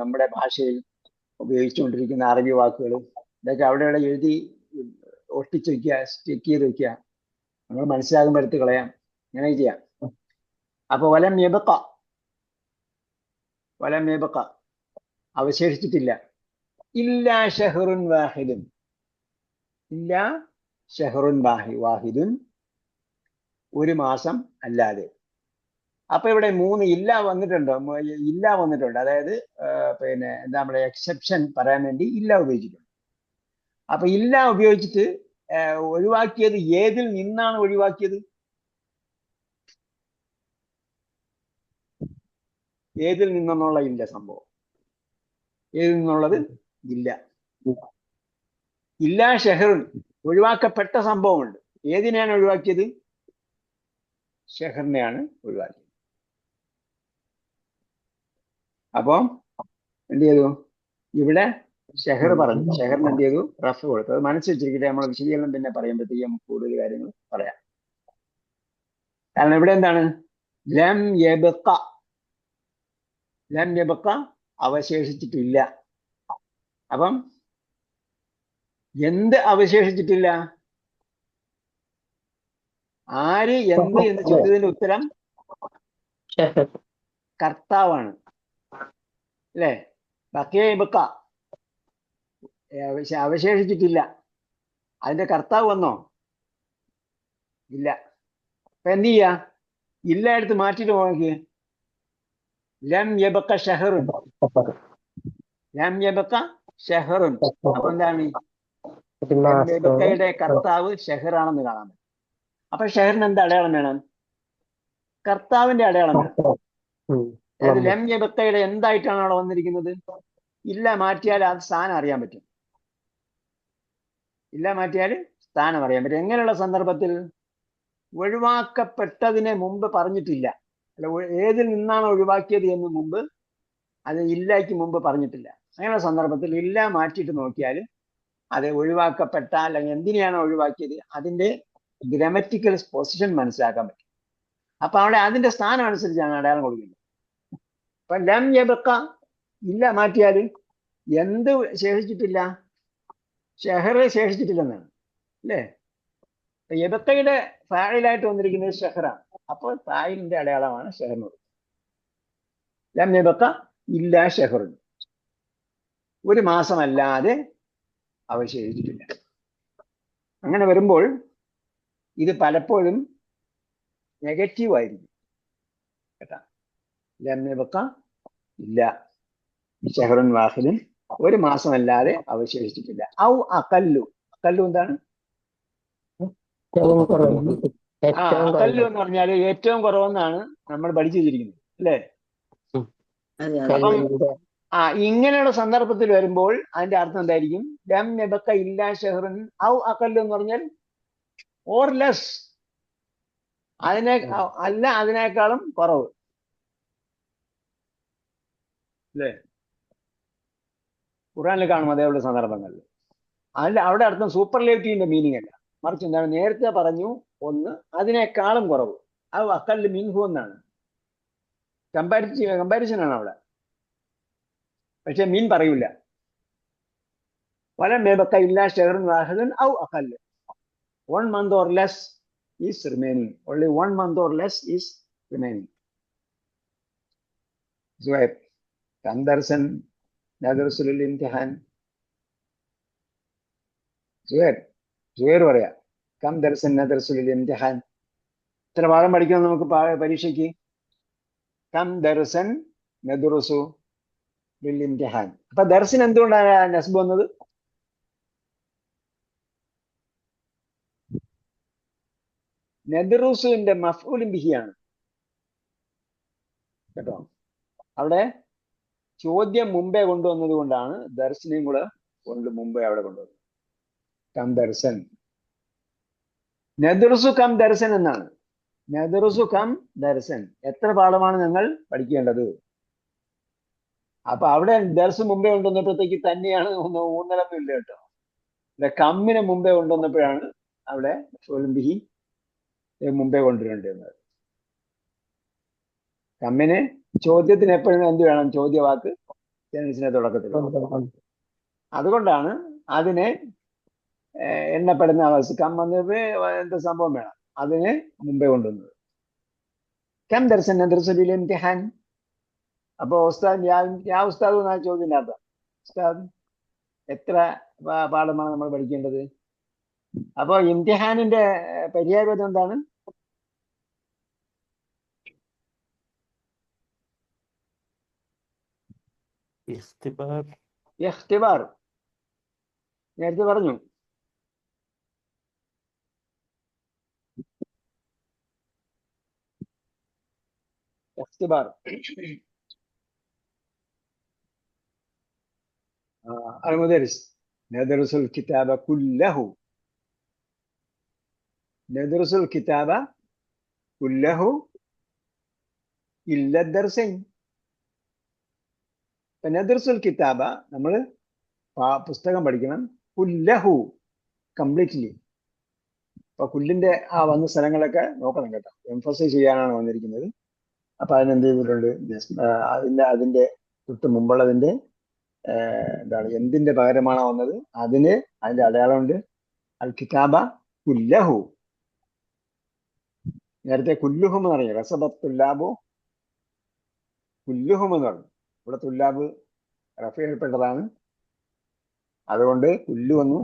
നമ്മുടെ ഭാഷയിൽ ഉപയോഗിച്ചുകൊണ്ടിരിക്കുന്ന അറബി വാക്കുകൾ ഇതൊക്കെ അവിടെ ഇവിടെ എഴുതി ഒട്ടിച്ച് വയ്ക്കുക, സ്റ്റിക്ക് ചെയ്ത് വയ്ക്കുക. നമ്മൾ മനസ്സിലാകുമ്പോൾ എടുത്ത് കളയാം, അങ്ങനെ ചെയ്യാം. അപ്പൊ വലം യബക്ക, വലം യബക്ക അവശേഷിച്ചിട്ടില്ല. ഇല്ലാ ഷഹറുൻ വാഹിദുൻ, ഇല്ലാ ഷഹറുൻ വാഹിദുൻ, ഒരു മാസം അല്ലാതെ. അപ്പൊ ഇവിടെ 3 ഇല്ല വന്നിട്ടുണ്ടോ? ഇല്ല വന്നിട്ടുണ്ട്. അതായത് പിന്നെ എന്താ നമ്മുടെ എക്സെപ്ഷൻ പറയാൻ വേണ്ടി ഇല്ല ഉപയോഗിച്ചിട്ടുണ്ട്. അപ്പൊ ഇല്ല ഉപയോഗിച്ചിട്ട് ഒഴിവാക്കിയത് ഏതിൽ നിന്നാണ് ഒഴിവാക്കിയത്? ഏതിൽ നിന്നുള്ള ഇല്ല സംഭവം? ഏതിൽ നിന്നുള്ളത് ഇല്ല? ഇല്ല ഷെഹറുൻ, ഒഴിവാക്കപ്പെട്ട സംഭവമുണ്ട്. ഏതിനെയാണ് ഒഴിവാക്കിയത്? ഷെഹറിനെയാണ് ഒഴിവാക്കിയത്. അപ്പൊ എന്ത് ചെയ്തു? ഇവിടെ ഷെഹർ പറഞ്ഞു, ഷെഹറിന് എന്ത് ചെയ്തു? റഫ് കൊടുത്തു. അത് മനസ്സിൽ വെച്ചിരിക്കട്ടെ, നമ്മൾ വിശദീകരണം പിന്നെ പറയുമ്പോഴത്തേക്കും കൂടുതൽ കാര്യങ്ങൾ പറയാം. കാരണം ഇവിടെ എന്താണ്? ലം യബ്ഖ, ലം യബ്ഖ അവശേഷിച്ചിട്ടില്ല. അപ്പം എന്ത് അവശേഷിച്ചിട്ടില്ല? ആര്, എന്ത് എന്ന് ചോദ്യത്തിന്റെ ഉത്തരം കർത്താവാണ്, അല്ലേ? ബക്കിയ യബ്ഖ, അവശേഷിച്ചിട്ടില്ല. അതിന്റെ കർത്താവ് വന്നോ? ഇല്ല. അപ്പൊ എന്ത് ചെയ്യാ? ഇല്ല എടുത്ത് മാറ്റിട്ട് നോക്കി. ലം യബ്ഖ ഷഹറുൻ, ലം യബ്ഖ ഷഹറുൻ. അപ്പൊ എന്താണ്? ലം യബ്ഖയുടെ കർത്താവ് ഷെഹറാണെന്ന് കാണാൻ പറ്റും. അപ്പൊ ഷെഹറിന് എന്താ അടയാളം വേണം? കർത്താവിന്റെ അടയാളം വേണം. അതായത് ലം യബ്ഖയുടെ എന്തായിട്ടാണ് അവിടെ വന്നിരിക്കുന്നത്? ഇല്ല മാറ്റിയാൽ അത് സ്ഥാനം അറിയാൻ പറ്റും. ഇല്ല മാറ്റിയാൽ സ്ഥാനം അറിയാൻ പറ്റും. എങ്ങനെയുള്ള സന്ദർഭത്തിൽ? ഒഴിവാക്കപ്പെട്ടതിനെ മുമ്പ് പറഞ്ഞിട്ടില്ല, അല്ല ഏതിൽ നിന്നാണ് ഒഴിവാക്കിയത് എന്ന് മുമ്പ്, അത് ഇല്ലയ്ക്ക് മുമ്പ് പറഞ്ഞിട്ടില്ല. അങ്ങനെയുള്ള സന്ദർഭത്തിൽ ഇല്ല മാറ്റിയിട്ട് നോക്കിയാൽ അത് ഒഴിവാക്കപ്പെട്ട അല്ലെങ്കിൽ എന്തിനെയാണ് ഒഴിവാക്കിയത് അതിന്റെ ഗ്രമറ്റിക്കൽ പൊസിഷൻ മനസ്സിലാക്കാൻ പറ്റും. അപ്പൊ അവിടെ അതിന്റെ സ്ഥാനം അനുസരിച്ചാണ് അടയാളം കൊടുക്കുന്നത്. അപ്പൊ ലം യബ്ഖ, ഇല്ല മാറ്റിയാൽ എന്ത് ശേഷിച്ചിട്ടില്ല? ഷെഹർ ശേഷിച്ചിട്ടില്ലെന്നാണ്, അല്ലേ? യബ്ഖയുടെ ഫായിലായിട്ട് വന്നിരിക്കുന്നത് ഷെഹറാണ്. അപ്പോൾ ഫായിലിന്റെ അടയാളമാണ് ഷെഹറിനോട്. ലം യബ്ഖ ഇല്ലാ ഷെഹറുൻ, ഒരു മാസമല്ലാതെ അവശേഷിച്ചിട്ടില്ല. അങ്ങനെ വരുമ്പോൾ ഇത് പലപ്പോഴും നെഗറ്റീവ് ആയിരിക്കും കേട്ടാ. ലം യബ്ഖ ഇല്ല ഷെഹറുൻ വാഹിദുൻ, ഒരു മാസമല്ലാതെ അവശേഷിച്ചിട്ടില്ല. ഔ അഖല്ലു, അഖല്ലു എന്താണ്? അഖല്ലു എന്ന് പറഞ്ഞാൽ ഏറ്റവും കുറവെന്നാണ് നമ്മൾ പഠിച്ചു വെച്ചിരിക്കുന്നത്, അല്ലേ? അപ്പം ഇങ്ങനെയുള്ള സന്ദർഭത്തിൽ വരുമ്പോൾ അതിന്റെ അർത്ഥം എന്തായിരിക്കും? ലം യബ്ഖ ഇല്ലാ ഷഹറുൻ ഔ അഖല്ലു എന്ന് പറഞ്ഞാൽ ഓർ ലെസ്, അല്ല അതിനേക്കാളും കുറവ്, അല്ലേ? ഖുർആനിൽ കാണും അതേപോലെ സന്ദർഭങ്ങളിൽ. അവിടെ അർത്ഥം സൂപ്പർലേറ്റീവിന്റെ മീനിങ് അല്ല, മറിച്ച് എന്താണ്? നേരത്തെ പറഞ്ഞു ഒന്ന്, അതിനേക്കാളും കുറവ്. ഔ അഖല്ലു മിൻഹു എന്നാണ്, കമ്പാരിസൺ ആണ് അവിടെ. പക്ഷെ മീൻ പറയൂല. വലം യബ്ഖ ഇല്ലാ ഷഹറുൻ വാഹിദുൻ ഔ അഖല്ല, 1 month or less is remaining, only 1 month or less is remaining. സുഹൈർ കം ദർസൻ നദർസുൽ ഇംതിഹാൻ. സുഹൈർ പറയാ കം ദർസൻ നദർസുൽ ഇംതിഹാൻ. എത്ര പാഠം പഠിക്കണം നമുക്ക് പരീക്ഷയ്ക്ക്? കം ദർസൻ നദറുസു ലിൽ ഇംതിഹാൻ. അപ്പൊ ദർസിന് എന്തുകൊണ്ടാണ് നസ്ബ് വന്നത്? നദറുസുവിന്റെ മഫ്ഊലുൻ ബിഹിയാണ് കേട്ടോ. അവിടെ ചോദ്യം മുമ്പേ കൊണ്ടുവന്നത് കൊണ്ടാണ് ദർസിനെയും കൂടെ മുമ്പേ അവിടെ കൊണ്ടുവന്നത്. കം ദർസൻ, നദറുസു കം ദർസൻ എന്നാണ്. നദറുസു കം ദർസൻ, എത്ര പാഠമാണ് ഞങ്ങൾ പഠിക്കേണ്ടത്? അപ്പൊ അവിടെ ദർസ് മുമ്പേ കൊണ്ടുവന്നപ്പോഴത്തേക്ക് തന്നെയാണ് ഊന്നലൊന്നും ഇല്ല കേട്ടോ. കമ്മിനെ മുമ്പേ കൊണ്ടുവന്നപ്പോഴാണ് അവിടെ ബിഹി മുമ്പേ കൊണ്ടുവരേണ്ടത്. കമ്മിന് ചോദ്യത്തിന് എപ്പോഴും എന്ത് വേണം? ചോദ്യവാക്ക് സെന്റൻസിന്റെ തുടക്കത്തിൽ. അതുകൊണ്ടാണ് അതിനെ എണ്ണപ്പെടുന്ന അവസ്ഥ. കം വന്നപ്പോ എന്താ സംഭവം വേണം, അതിനെ മുമ്പേ കൊണ്ടുവന്നത്. കം ദർസൻ നദർസുൽ ഇംതിഹാൻ. അപ്പൊ ഉസ്താദ് ഞാൻ ഉസ്താദ് എന്നാ ചോദ്യം ഇല്ലാത്ത ഉസ്താദ് എത്ര പാഠമാണ് നമ്മൾ പഠിക്കേണ്ടത്? അപ്പൊ ഇംതിഹാനിന്റെ പര്യായപദം എന്താണ്? ഇഖ്തിബാർ. നേരത്തെ പറഞ്ഞു. ഇഖ്തിബാർ. المدرس ندرس الكتاب كله. ندرس الكتاب كله إلا الدرسين. ندرس الكتاب നമ്മൾ പുസ്തകം പഠിക്കണം. കുല്ലഹു, കംപ്ലീറ്റ്ലി. അപ്പൊ കുല്ലിന്റെ ആ വന്ന സ്ഥലങ്ങളൊക്കെ നോക്കണം കേട്ടോ. എംഫസൈസ് ചെയ്യാനാണ് വന്നിരിക്കുന്നത്. അപ്പൊ അതിനെന്ത് ചെയ്തിട്ടുണ്ട്? അതിന്റെ തൊട്ട് മുമ്പുള്ളതിന്റെ എന്താണ്, എന്തിന്റെ പകരമാണോ വന്നത് അതിന് അതിന്റെ അടയാളമുണ്ട്. അൽ കിതാബ കുല്ലഹു. നേരത്തെ കുല്ലുഹും എന്ന് പറഞ്ഞു. റസബത്ത് തുല്ലാബു കുല്ലുഹും എന്ന് പറഞ്ഞു. ഇവിടെ തുല്ലാബ് റഫയിൽപ്പെട്ടതാണ്, അതുകൊണ്ട് കുല്ലു വന്നു.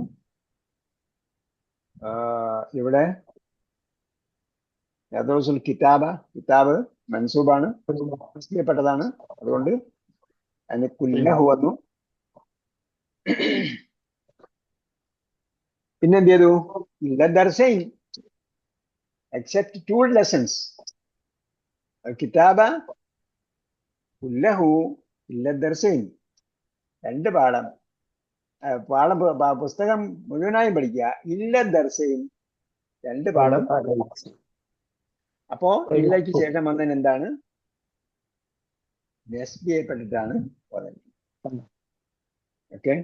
ഇവിടെ യദ്റസുൽ കിതാബ, കിതാബ് മൻസൂബാണ്, ചെയ്യപ്പെട്ടതാണ്, അതുകൊണ്ട് അതിന് കുല്ലഹു വന്നു. പിന്നെ എന്ത് ചെയ്തു? ഇല്ല ദർസൈൻ, എക്സെപ്റ്റ് 2 lessons. കിതാബ കുല്ലഹു ഇല്ല ദർസൈൻ. 2 പാഠം. പുസ്തകം മുഴുവനായും പഠിക്കുക. ഇല്ല ദർസൈൻ, 2 പാഠം. അപ്പോ ഇല്ലയ്ക്ക് ശേഷം വന്നതിന് എന്താണ്? നസ്ബ് ചെയ്യപ്പെട്ടിട്ടാണ് വന്നത്. ഓക്കെ.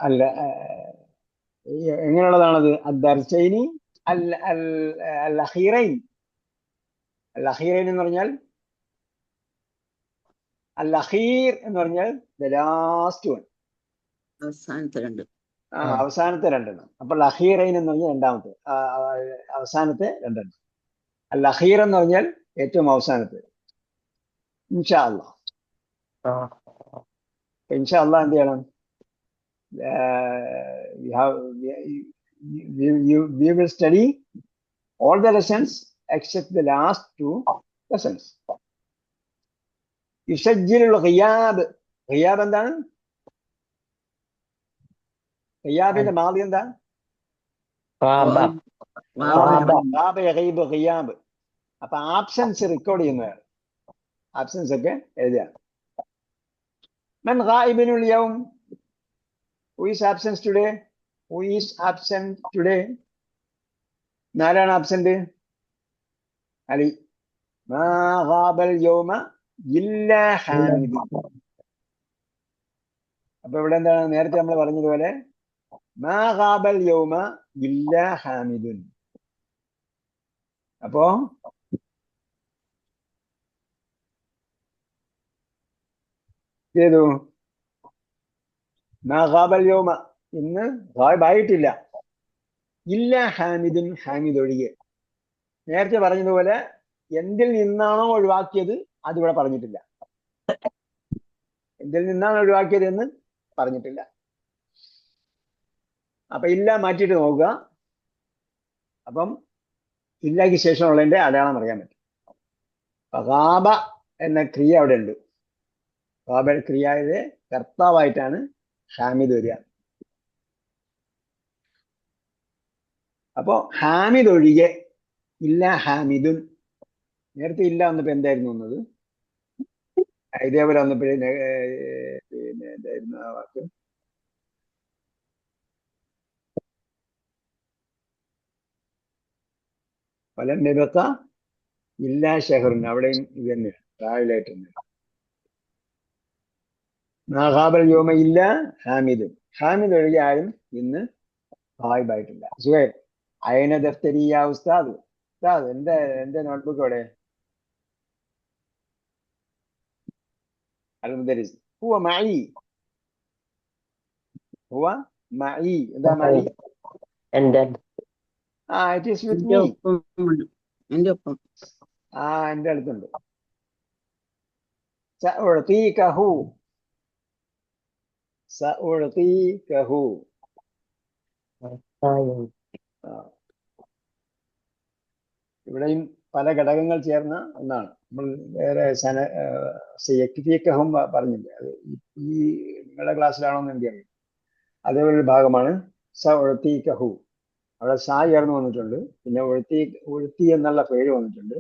അല്ല, എങ്ങനെയുള്ളതാണത്? അദ്ദർസൈനി അൽ അഖീറൈൻ. അൽ അഖീറൈൻ എന്ന് പറഞ്ഞാൽ, അൽ അഖീർ എന്ന് പറഞ്ഞാൽ ദ ലാസ്റ്റ് വൺ, അവസാനത്തെ 2. അവസാനത്തെ 2. അപ്പോൾ അഖീറൈൻ എന്ന് പറഞ്ഞാൽ രണ്ടാമത്തെ, അവസാനത്തെ 2. അൽ അഖീർ എന്ന് പറഞ്ഞാൽ ഏറ്റവും അവസാനത്തെ. ഇൻഷാ അല്ലാഹ്. ഇൻഷാ അല്ലാഹ് എന്ത് ചെയ്യണം? we will study all the lessons except the last 2 lessons. യുസജ്ജിലുൽ ഖിയാബ്. ഖിയാബ് എന്താണ്? ഖിയാബിന്റെ മാദി എന്താ? ഖിയാബ്. അപ്പൊ ആബ്സെൻസ് റെക്കോർഡ് ചെയ്യുന്നതാണ്. ആബ്സെൻസ് ഒക്കെ എഴുതുക. മൻ ഗായിബുൽ യൗം? Who is absent today? Who is absent today? ആരാണ് ആബ്സെന്റ്? അലി. മാ ഗാബൽ യൗമ ഇല്ലാ ഹാമിദ്. അപ്പൊ ഇവിടെ എന്താണ്? നേരത്തെ നമ്മൾ പറഞ്ഞതുപോലെ മാ ഗാബൽ യൗമ ഇല്ലാ ഹാമിദുൻ. അപ്പോ ഏതു? മാ ഗാബൽ യൗമ, ഇന്ന് ഗായിബായിട്ടില്ല. ഇല്ല ഹാമിദുൻ, ഹാമിദ് ഒഴികെ. നേരത്തെ പറഞ്ഞതുപോലെ എന്തിൽ നിന്നാണോ ഒഴിവാക്കിയത് അതിവിടെ പറഞ്ഞിട്ടില്ല. എന്തിൽ നിന്നാണ് ഒഴിവാക്കിയത് എന്ന് പറഞ്ഞിട്ടില്ല. അപ്പൊ ഇല്ല മാറ്റിയിട്ട് നോക്കുക. അപ്പം ഇല്ലയ്ക്ക് ശേഷമുള്ളതിന്റെ അടയാളം അറിയാൻ പറ്റും. ഗാബ എന്ന ക്രിയ അവിടെ ഉണ്ട്. ഗാബ ക്രിയയിലെ കർത്താവായിട്ടാണ് ഹാമിദ് വരിക. അപ്പോ ഹാമിദ് ഒഴികെ ഇല്ല ഹാമിദുൻ. നേരത്തെ ഇല്ല വന്നപ്പോ എന്തായിരുന്നു വന്നത്? ഇതേപോലെ വന്നപ്പോഴേ പിന്നെ എന്തായിരുന്നു ആ വാക്ക്? ഫലം നിബക്ക ഇല്ലാ ഷഹറിൻ. അവിടെയും ഇത് തന്നെ ട്രാവലായിട്ട് തന്നെ. നാഹാബൽ യോമ ഇല്ല ഹാമിദുൻ. ഹാമിദ് ഒഴികെ ആരും ഇന്ന് ഗായിബായിട്ടില്ല. സുഹൈർ അയന ദഫ്തരിയ ഉസ്താദ്. ഉസ്താദ് എന്റെ നോട്ട്ബുക്ക് അവിടെ? المدرس هو معي. هو معي. എന്താ معي? it is with me. എന്റെ ഒപ്പം. എന്റെ അടുത്തുണ്ട്. سأعطيكه. سأعطيكه. ഇവിടെയും പല ഘടകങ്ങൾ ചേർന്ന ഒന്നാണ്. നമ്മൾ വേറെ യക്തിക്കഹും പറഞ്ഞില്ലേ, അത് ഈ നിങ്ങളുടെ ക്ലാസ്സിലാണോ എന്ന് എനിക്കറിയാം. അതേപോലെ ഒരു ഭാഗമാണ് സഅഉതീകഹു. അവിടെ സാ ചേർന്ന് വന്നിട്ടുണ്ട്, പിന്നെ ഉഴുത്തി എന്നുള്ള പേര് വന്നിട്ടുണ്ട്,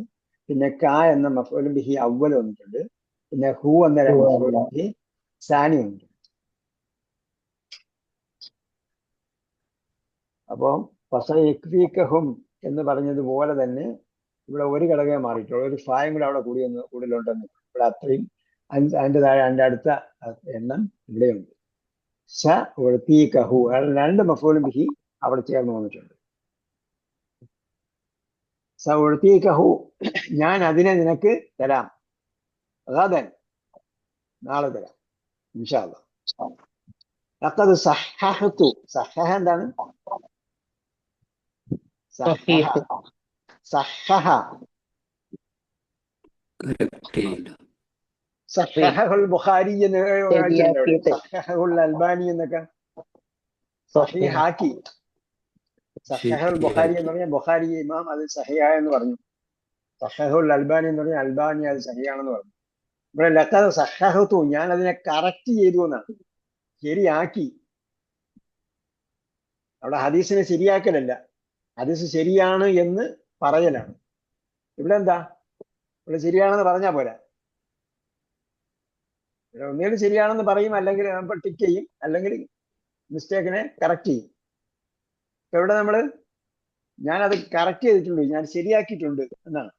പിന്നെ കാ എന്ന മഫ്ഊലുൻ ബിഹി അവ്വൽ വന്നിട്ടുണ്ട്, പിന്നെ ഹു എന്ന മഫ്ഊലുൻ ബിഹി സാനി വന്നിട്ടുണ്ട്. അപ്പം ഫസയക്ഫീകഹും എന്ന് പറഞ്ഞതുപോലെ തന്നെ ഇവിടെ ഒരു ഘടകം മാറിയിട്ടുള്ളൂ. ഒരു ഫായും കൂടെ അവിടെ കൂടുതലുണ്ടെന്ന്. ഇവിടെ അത്രയും അതിന്റെ താഴെ അതിന്റെ അടുത്ത എണ്ണം ഇവിടെയുണ്ട്. സഅഉതീകഹു. രണ്ട് മഫ്ഊലുൻ ബിഹി അവിടെ ചേർന്ന് വന്നിട്ടുണ്ട്. സഅഉതീകഹു, ഞാൻ അതിനെ നിനക്ക് തരാം. ഗദൻ, നാളെ തരാം ഇൻഷാ അല്ലാഹ്. ലഖദ് സഹഹതു. സഹഹ എന്താണ്? സഹഹ. സഹഹ. സഹഹുൽ ബുഖാരി എന്ന് സഹഹുൽ അൽബാനി എന്നൊക്കെ സഹീഹാക്കി. സഹഹുൽ ബുഖാരി എന്ന് പറഞ്ഞാൽ ബുഖാരി ഇമാം അത് സഹിഹ എന്ന് പറഞ്ഞു. സഹഹുൽ അൽബാനി എന്ന് പറഞ്ഞാൽ അൽബാനി അത് സഹിയാണെന്ന് പറഞ്ഞു. ഇവിടെ ലഖദ് സഹഹതു, ഞാൻ അതിനെ കറക്റ്റ് ചെയ്തു എന്നാണ്, ശരിയാക്കി. അവിടെ ഹദീസിനെ ശരിയാക്കലല്ല, ഹദീസ് ശരിയാണ് എന്ന് പറയലാണ്. ഇവിടെ എന്താ? ഇവിടെ ശരിയാണെന്ന് പറഞ്ഞാൽ പോരാ. ഇവിടെ ഒന്നുകിൽ ശരിയാണെന്ന് പറയും, അല്ലെങ്കിൽ ടിക്ക് ചെയ്യും, അല്ലെങ്കിൽ മിസ്റ്റേക്കിനെ കറക്റ്റ് ചെയ്യും. ഇപ്പൊ ഇവിടെ നമ്മള് ഞാനത് കറക്റ്റ് ചെയ്തിട്ടുണ്ട്, ഞാൻ ശരിയാക്കിയിട്ടുണ്ട് എന്നാണ്.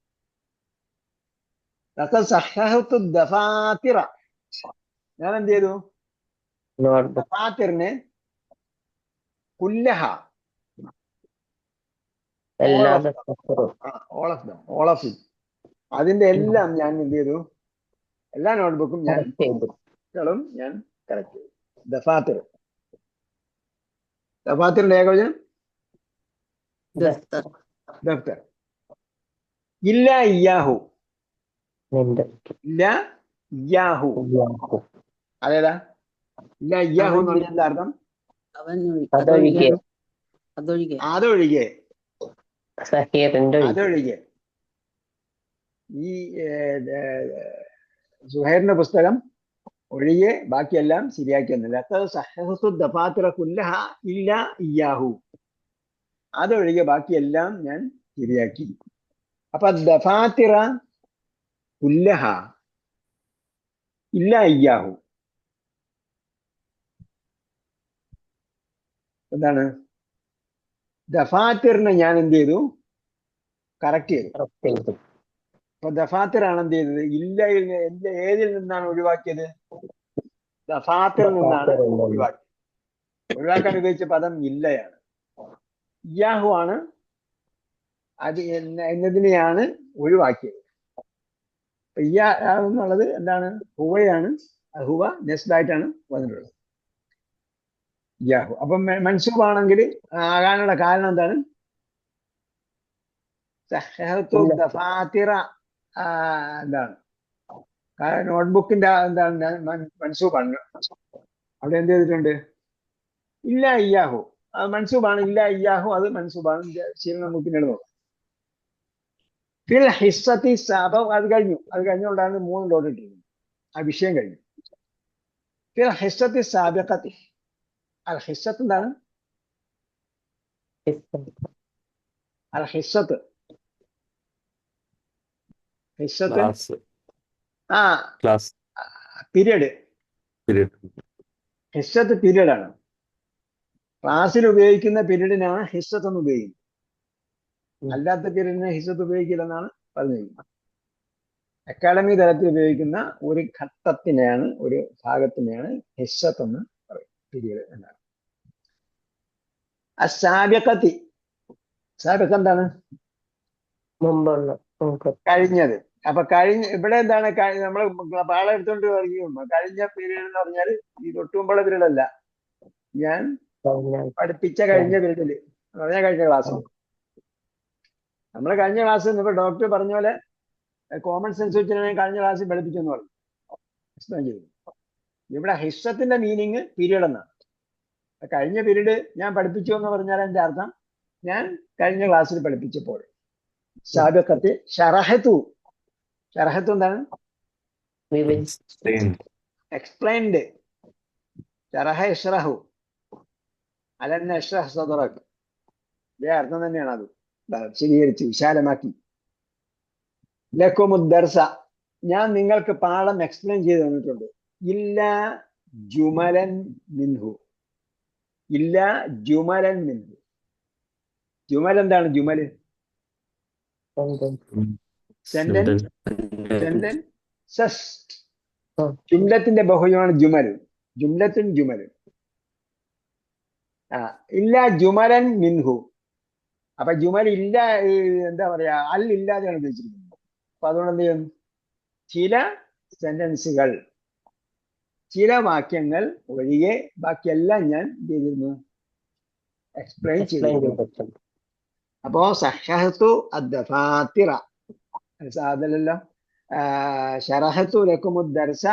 ദഫാത്തിറ, ഞാൻ എന്ത് ചെയ്തു? ദഫാത്തിറിനെ കുല്ലഹ, ഓൾ ഓഫ് ഇറ്റ്, അതിന്റെ എല്ലാം ഞാൻ എന്ത് ചെയ്തു? എല്ലാ നോട്ട്ബുക്കും ഞാൻ കറക്റ്റ് ചെയ്തു. ദഫാത്തിർ. ദഫാത്തിറിന്റെ ഏകവചനം ദഫ്തർ. ഇല്ല ഇയ്യാഹു. ഇല്ല ഇയ്യാഹു. അതേതാ? ഇല്ല ഇയ്യാഹു എന്ന് പറഞ്ഞാൽ എന്താ അർത്ഥം? അതൊഴികെ. അതൊഴികെ. ഈ സുഹൈറിന്റെ പുസ്തകം ഒഴികെ ബാക്കിയെല്ലാം ശരിയാക്കിയെന്നില്ല. ദഫാത്തിറ കുല്ലഹ ഇല്ല ഇയ്യാഹു. അതൊഴികെ ബാക്കിയെല്ലാം ഞാൻ ശരിയാക്കി. അപ്പൊ ദഫാത്തിറ കുല്ലഹ ഇല്ല ഇയ്യാഹു എന്താണ്? ദഫാത്തിറിനെ ഞാൻ എന്ത് ചെയ്തു? കറക്റ്റ് ചെയ്തു. അപ്പൊ ദഫാത്തിറാണ് എന്ത് ചെയ്തത്? ഇല്ലയിൽ ഏതിൽ നിന്നാണ് ഒഴിവാക്കിയത്? ദഫാത്തിറിൽ നിന്നാണ് ഒഴിവാക്കിയത്. ഒഴിവാക്കാൻ ഉപയോഗിച്ച പദം ഇല്ലയാണ്. ഇയ്യാഹു ആണ് അത് എന്നതിനെയാണ് ഒഴിവാക്കിയത്. ഇയ്യാ എന്നുള്ളത് എന്താണ്? ഹുവയാണ്. ഹുവ നെസ്ബായിട്ടാണ് വന്നിട്ടുള്ളത്. ഇയ്യാഹു. അപ്പം മൻസൂബാണെങ്കിൽ ആകാനുള്ള കാരണം എന്താണ്? സഹഹത്തു ഇല്ല. ദഫാത്തിറ എന്താണ് നോട്ട്ബുക്കിന്റെ എന്താണ് മൻസൂബാണ്. അവിടെ എന്ത് ചെയ്തിട്ടുണ്ട്? ഇല്ല ഇയ്യാഹു അത് മൻസൂബാണ്. ഇല്ല ഇയ്യാഹു അത് മൻസൂബാണ്. ശരി, നമുക്ക് പിന്നീട് നോക്കാം. ഫിൽ ഹിസ്സത്തി അപ്പൊ അത് കഴിഞ്ഞുകൊണ്ടാണ് 3 ലോട്ട് ഇട്ടിരിക്കുന്നത്. ആ വിഷയം കഴിഞ്ഞു. ഫിൽ ഹിസ്സത്തി സാബിഖത്തി. അൽ ഹിസ്സത്ത് എന്താണ്? അൽ ഹിസ്സത്ത് ആ ക്ലാസ് പീരിയഡ്. പീരീഡ്. ഹിസ്സത്ത് പീരിയഡ് ആണ്. ക്ലാസ്സിൽ ഉപയോഗിക്കുന്ന പീരീഡിനാണ് ഹിസ്സത്ത് എന്ന് ഉപയോഗിക്കുന്നത്. അല്ലാത്ത പീരീഡിനെ ഹിസ്സത്ത് ഉപയോഗിക്കില്ലെന്നാണ് പറഞ്ഞിരിക്കുന്നത്. അക്കാഡമി തലത്തിൽ ഉപയോഗിക്കുന്ന ഒരു ഘട്ടത്തിനെയാണ്, ഒരു ഭാഗത്തിനെയാണ് ഹിസ്സത്ത് എന്ന് പറയും, പീരിയഡ് എന്നാണ്. അസാബിഖത്തി. സാബിഖ എന്താണ്? മുമ്പുള്ള കഴിഞ്ഞത്. അപ്പൊ ഇവിടെ എന്താണ് നമ്മൾ പാളം എടുത്തോണ്ട് പറയും കഴിഞ്ഞ പീരീഡ് എന്ന് പറഞ്ഞാൽ ഈ തൊട്ടുമുമ്പുള്ള പീരീഡ് അല്ല, ഞാൻ പഠിപ്പിച്ച കഴിഞ്ഞ പീരീഡില് പറഞ്ഞ കഴിഞ്ഞ ക്ലാസ്സിൽ. നമ്മൾ കഴിഞ്ഞ ക്ലാസ്സിൽ ഇപ്പൊ ഡോക്ടർ പറഞ്ഞ പോലെ കോമൺ സെൻസ് വെച്ചിട്ട് കഴിഞ്ഞ ക്ലാസ്സിൽ പഠിപ്പിച്ചെന്ന് പറഞ്ഞു, എക്സ്പ്ലെയിൻ ചെയ്തു. ഇവിടെ ഹിസ്സത്തിന്റെ മീനിങ് പീരീഡ് എന്നാണ്. കഴിഞ്ഞ പീരീഡ് ഞാൻ പഠിപ്പിച്ചു എന്ന് പറഞ്ഞാൽ എന്റെ അർത്ഥം ഞാൻ കഴിഞ്ഞ ക്ലാസ്സിൽ പഠിപ്പിച്ചപ്പോൾ. സാബിഖത്തി ശറഹത്തു. ശറഹത്തു എന്താണ്? എക്സ്പ്ലെയിൻഡ്. ശറഹ ഇഷ്റഹു അലന്ന ഇഷ്റഹ് സദറക്. ഇതേ അർത്ഥം തന്നെയാണ്. അത് വിശദീകരിച്ച് വിശാലമാക്കി. ലക്കുമുദ്ദർസ. ഞാൻ നിങ്ങൾക്ക് പാഠം എക്സ്പ്ലെയിൻ ചെയ്ത് തന്നിട്ടുണ്ട്. ഇല്ല ജുമലൻ മിൻഹു. ഇല്ല ജുമലൻ മിൻഹു. ജുമൽ എന്താണ്? ജുമല് സെന്റൻസസ്. ജുംലത്തിന്റെ ബഹുവചനമാണ് ജുമൽ. ജുംലത്തുൻ ജുമൽ. ഇല്ല ജുമലൻ മിൻഹു. അപ്പൊ ജുമൽ ഇല്ല, എന്താ പറയാ, ഇല്ലാതെയാണ് ഉപയോഗിച്ചിരിക്കുന്നത്. അപ്പൊ അതുകൊണ്ട് എന്ത് ചെയ്യും? ചില സെന്റൻസുകൾ, ചില വാക്യങ്ങൾ ഒഴികെ ബാക്കിയെല്ലാം ഞാൻ എന്ത് ചെയ്തിരുന്നു? എക്സ്പ്ലെയിൻ ചെയ്തിരുന്നു. അപ്പോ സഹഹത്തു അദ്ദഫാത്തിറ അതല്ലല്ലോ, ശറഹത്തു ലക്കുമുദ്ദർസ.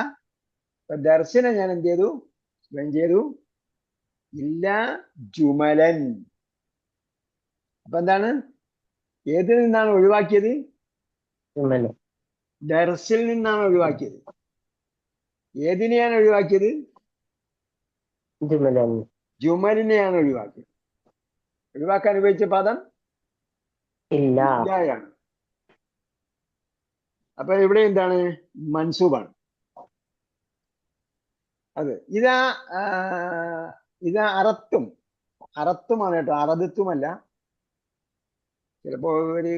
ദർസിനെ ഞാൻ എന്ത് ചെയ്തു? എക്സ്പ്ലെയിൻ ചെയ്തു. ഇല്ല ജുമലൻ. അപ്പൊ എന്താണ്? ഏതിൽ നിന്നാണ് ഒഴിവാക്കിയത്? ദർസിൽ നിന്നാണ് ഒഴിവാക്കിയത്. ഏതിനെയാണ് ഒഴിവാക്കിയത്? ജുമലിനെയാണ് ഒഴിവാക്കിയത്. ഒഴിവാക്കാൻ ഉപയോഗിച്ച പദം ഇല്ലയാണ്. അപ്പൊ ഇവിടെ എന്താണ്? മൻസൂബാണ്. അതെ, ഇതാ അറത്തുമാണ് കേട്ടോ, അറദത്തുമല്ല. ചിലപ്പോ ഒരു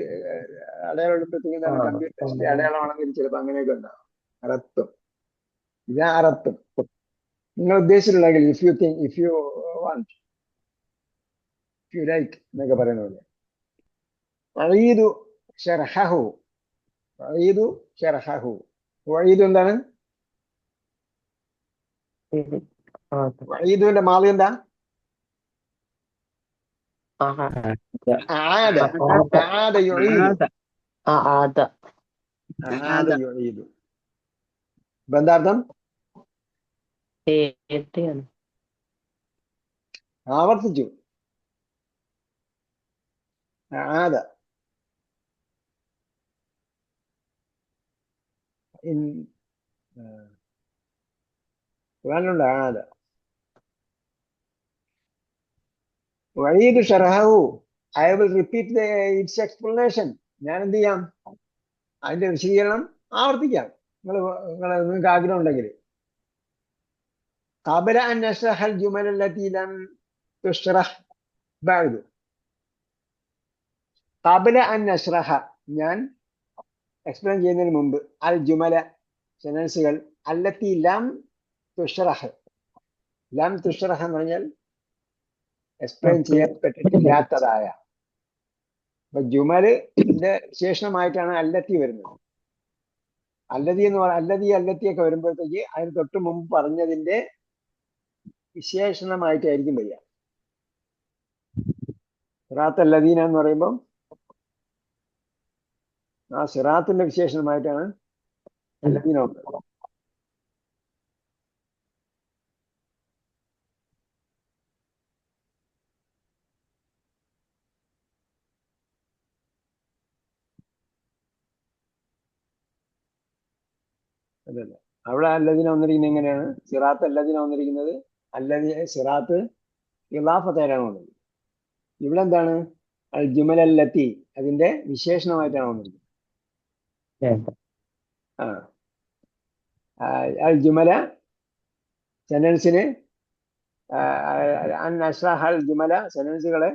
അടയാളം എടുത്തിട്ട് കമ്പ്യൂട്ടറിന്റെ അടയാളമാണെങ്കിൽ ചിലപ്പോ അങ്ങനെയൊക്കെ ഉണ്ടാവും. അറത്തും. ഇതാ അറത്തും. നിങ്ങൾ ഉദ്ദേശിച്ചിട്ടുണ്ടെങ്കിൽ if you want, if you like എന്നൊക്കെ പറയുന്ന പോലെ. വഈദു ശർഹഹു. വഈദു ശർഹഹു. വഈദു എന്താണ്? വഈദുവിന്റെ മാളി എന്താ? ആദ. ആദ യുഈദു. ആദ യുഈദു. ഇപ്പൊ എന്താർത്ഥം? ആവർത്തിച്ചു. ആദ. ഖുർആനിലുണ്ട് ആദ. വഈദു ശർഹഹു. I will repeat its explanation. ഞാൻ എന്ത് ചെയ്യാം? അതിന്റെ വിശദീകരണം ആവർത്തിക്കാം. നിങ്ങൾക്ക് ആഗ്രഹം ഉണ്ടെങ്കിൽ. ഖബല അൻ നശ്റഹൽ ജുമൽ അല്ലതി ലം തുശ്റഹ് ബഅദ്. ഖബല അൻ നശ്റഹ, ഞാൻ എക്സ്പ്ലെയിൻ ചെയ്യുന്നതിന് മുമ്പ്, അൽ ജുമല സെന്റൻസുകൾ, അല്ലത്തി ലം തുശ്റഹ്. ലം തുശ്റഹ് എന്ന് പറഞ്ഞാൽ എക്സ്പ്ലെയിൻ ചെയ്യപ്പെട്ടിട്ടില്ലാത്തതായ. അപ്പൊ ജുമലിന്റെ വിശേഷണമായിട്ടാണ് അല്ലത്തി വരുന്നത്. അല്ലതി എന്ന് പറഞ്ഞാൽ അല്ലത്തിയൊക്കെ വരുമ്പോഴത്തേക്ക് അതിന് തൊട്ട് മുമ്പ് പറഞ്ഞതിന്റെ വിശേഷണമായിട്ടായിരിക്കും വരിക. സിറാത്തൽ ലദീന എന്ന് പറയുമ്പം ആ സിറാത്തിന്റെ വിശേഷണമായിട്ടാണ് അല്ലദീന വന്നത്. അതല്ല, അവിടെ അല്ലദീന വന്നിരിക്കുന്നത് എങ്ങനെയാണ്? സിറാത്ത് അല്ലദീന വന്നിരിക്കുന്നത് സിറാത്ത് ഇളാഫത്തായിട്ടാണ് വന്നത്. ഇവിടെ എന്താണ്? അൽ ജുമലല്ലത്തി, അതിന്റെ വിശേഷണമായിട്ടാണ് വന്നിരിക്കുന്നത്. ആ അൽ ജുമല സെനൻസിന് അൽ ജുമല സെനൻസുകളെ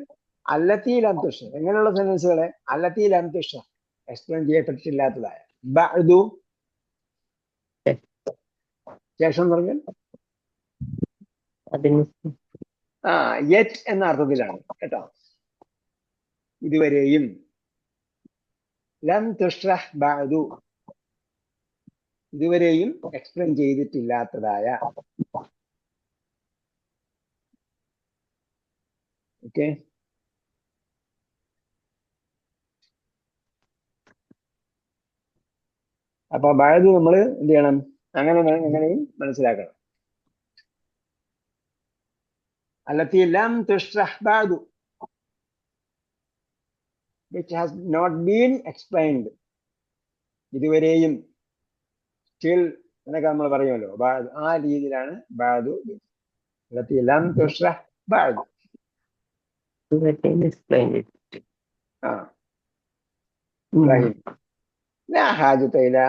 അല്ലത്തി ലം തുഷ, എങ്ങനെയുള്ള സെനൻസുകളെ? അല്ലത്തി ലം തുഷ, എക്സ്പ്ലെയിൻ ചെയ്യപ്പെട്ടിട്ടില്ലാത്തതായ. ബഅദു ശേഷം പറഞ്ഞാൽ യെറ്റ് എന്ന അർത്ഥത്തിലാണ് കേട്ടോ. ഇതുവരെയും. ലം തുഷ്റഹ് ബഅദു, ഇതുവരെയും എക്സ്പ്ലെയിൻ ചെയ്തിട്ടില്ലാത്തതായ. ഓക്കെ, അപ്പൊ ബഅദു നമ്മൾ എന്ത് ചെയ്യണം? അങ്ങനെയും മനസ്സിലാക്കണം. അല്ലത്തി ലം തുഷ്റഹ് ബഅദു, which has not been explained, ഇതുവരെയും, still എന്നൊക്കെ നമ്മൾ പറയുമല്ലോ, ആ രീതിയിലാണ് ബഅദു. അല്ലത്തി ലം തുഷ്റഹ് ബഅദു. ഇബ്രാഹിം, لا حاجة إلى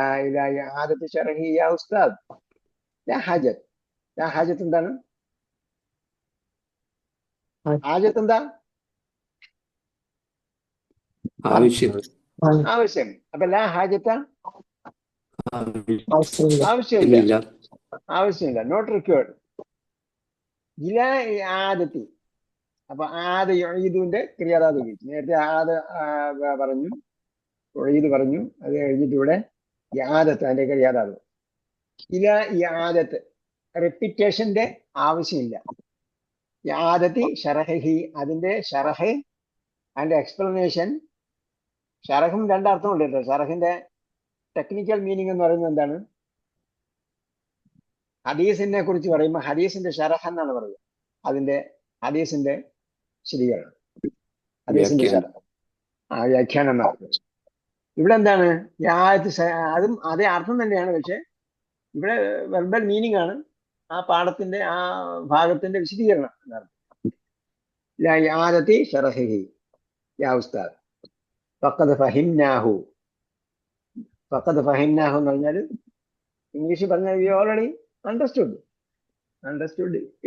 إعادة شرحه يا أستاذ. لا حاجة എന്താണ്? ഹാജത്ത് എന്താ? ആവശ്യം. അപ്പൊ ലാ ഹാജത്ത ആവശ്യമില്ല, നോട്ട് റിക്വയർഡ്. ഇലാ ഇആദത്തി, അപ്പൊ ആദ യുഈദുവിന്റെ ക്രിയാധാതു ഉപയോഗിച്ചു. നേരത്തെ ആദ പറഞ്ഞു, യുഈദ് പറഞ്ഞു, അത് കഴിഞ്ഞിട്ട് ഇവിടെ ഇആദത്ത്, അതിന്റെ ക്രിയാധാതു. ഇലാ ഇആദത്ത്, റിപ്പീറ്റേഷന്റെ ആവശ്യമില്ല. ഇആദത്തി ശറഹി, അതിന്റെ ഷറഹ്, അതിന്റെ എക്സ്പ്ലനേഷൻ. ഷറഹും രണ്ടർത്ഥമുണ്ട് കേട്ടോ. ഷറഹിന്റെ ടെക്നിക്കൽ മീനിങ് എന്ന് പറയുന്നത് എന്താണ്? ഹദീസിനെ കുറിച്ച് പറയുമ്പോൾ ഹദീസിന്റെ ഷറഹ് എന്നാണ് പറയുക. അതിന്റെ ഹദീസിന്റെ ശരിയാണ്, ഹദീസിന്റെ ഷറഹ്, വ്യാഖ്യാനം എന്നാണ് പറയുന്നത്. ഇവിടെ എന്താണ്? അതും അതേ അർത്ഥം തന്നെയാണ്, പക്ഷെ ഇവിടെ വെർബൽ മീനിങ് ആണ്. ആ പാഠത്തിന്റെ ആ ഭാഗത്തിന്റെ വിശദീകരണം എന്നാണ്. ഇആദത്തി ശറഹിഹി യാ ഉസ്താദ്. ഫഖദ് ഫഹിംനാഹു എന്ന് പറഞ്ഞാൽ ഇംഗ്ലീഷിൽ പറഞ്ഞാൽ വി ഓൾറെഡി അണ്ടർസ്റ്റുഡ്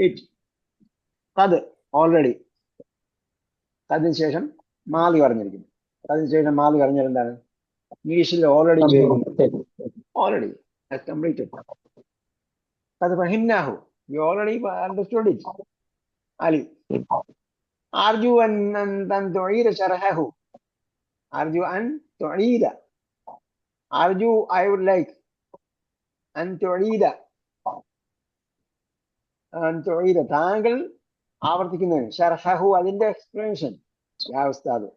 ഇറ്റ്. അത് ഓൾറെഡി, അതിന് ശേഷം മാലി പറഞ്ഞിരിക്കുന്നു. അതിന് ശേഷം മാലി പറഞ്ഞാൽ എന്താണ്? ഇംഗ്ലീഷിൽ ഓൾറെഡി ഓൾറെഡി കംപ്ലീറ്റഡ്. അത് ഫഹിംനാഹു, we already understood it. Ali, അർജു അൻ തുഈദ ശറഹഹു. അർജു അൻ തുഈദ, അർജു ഐ വുഡ് ലൈക്ക്, അൻ തുഈദ താങ്കൾ ആവർത്തിക്കുന്നതിന്, ശർഹഹു അതിന്റെ എക്സ്പ്ലനേഷൻ. യാ ഉസ്താദ്,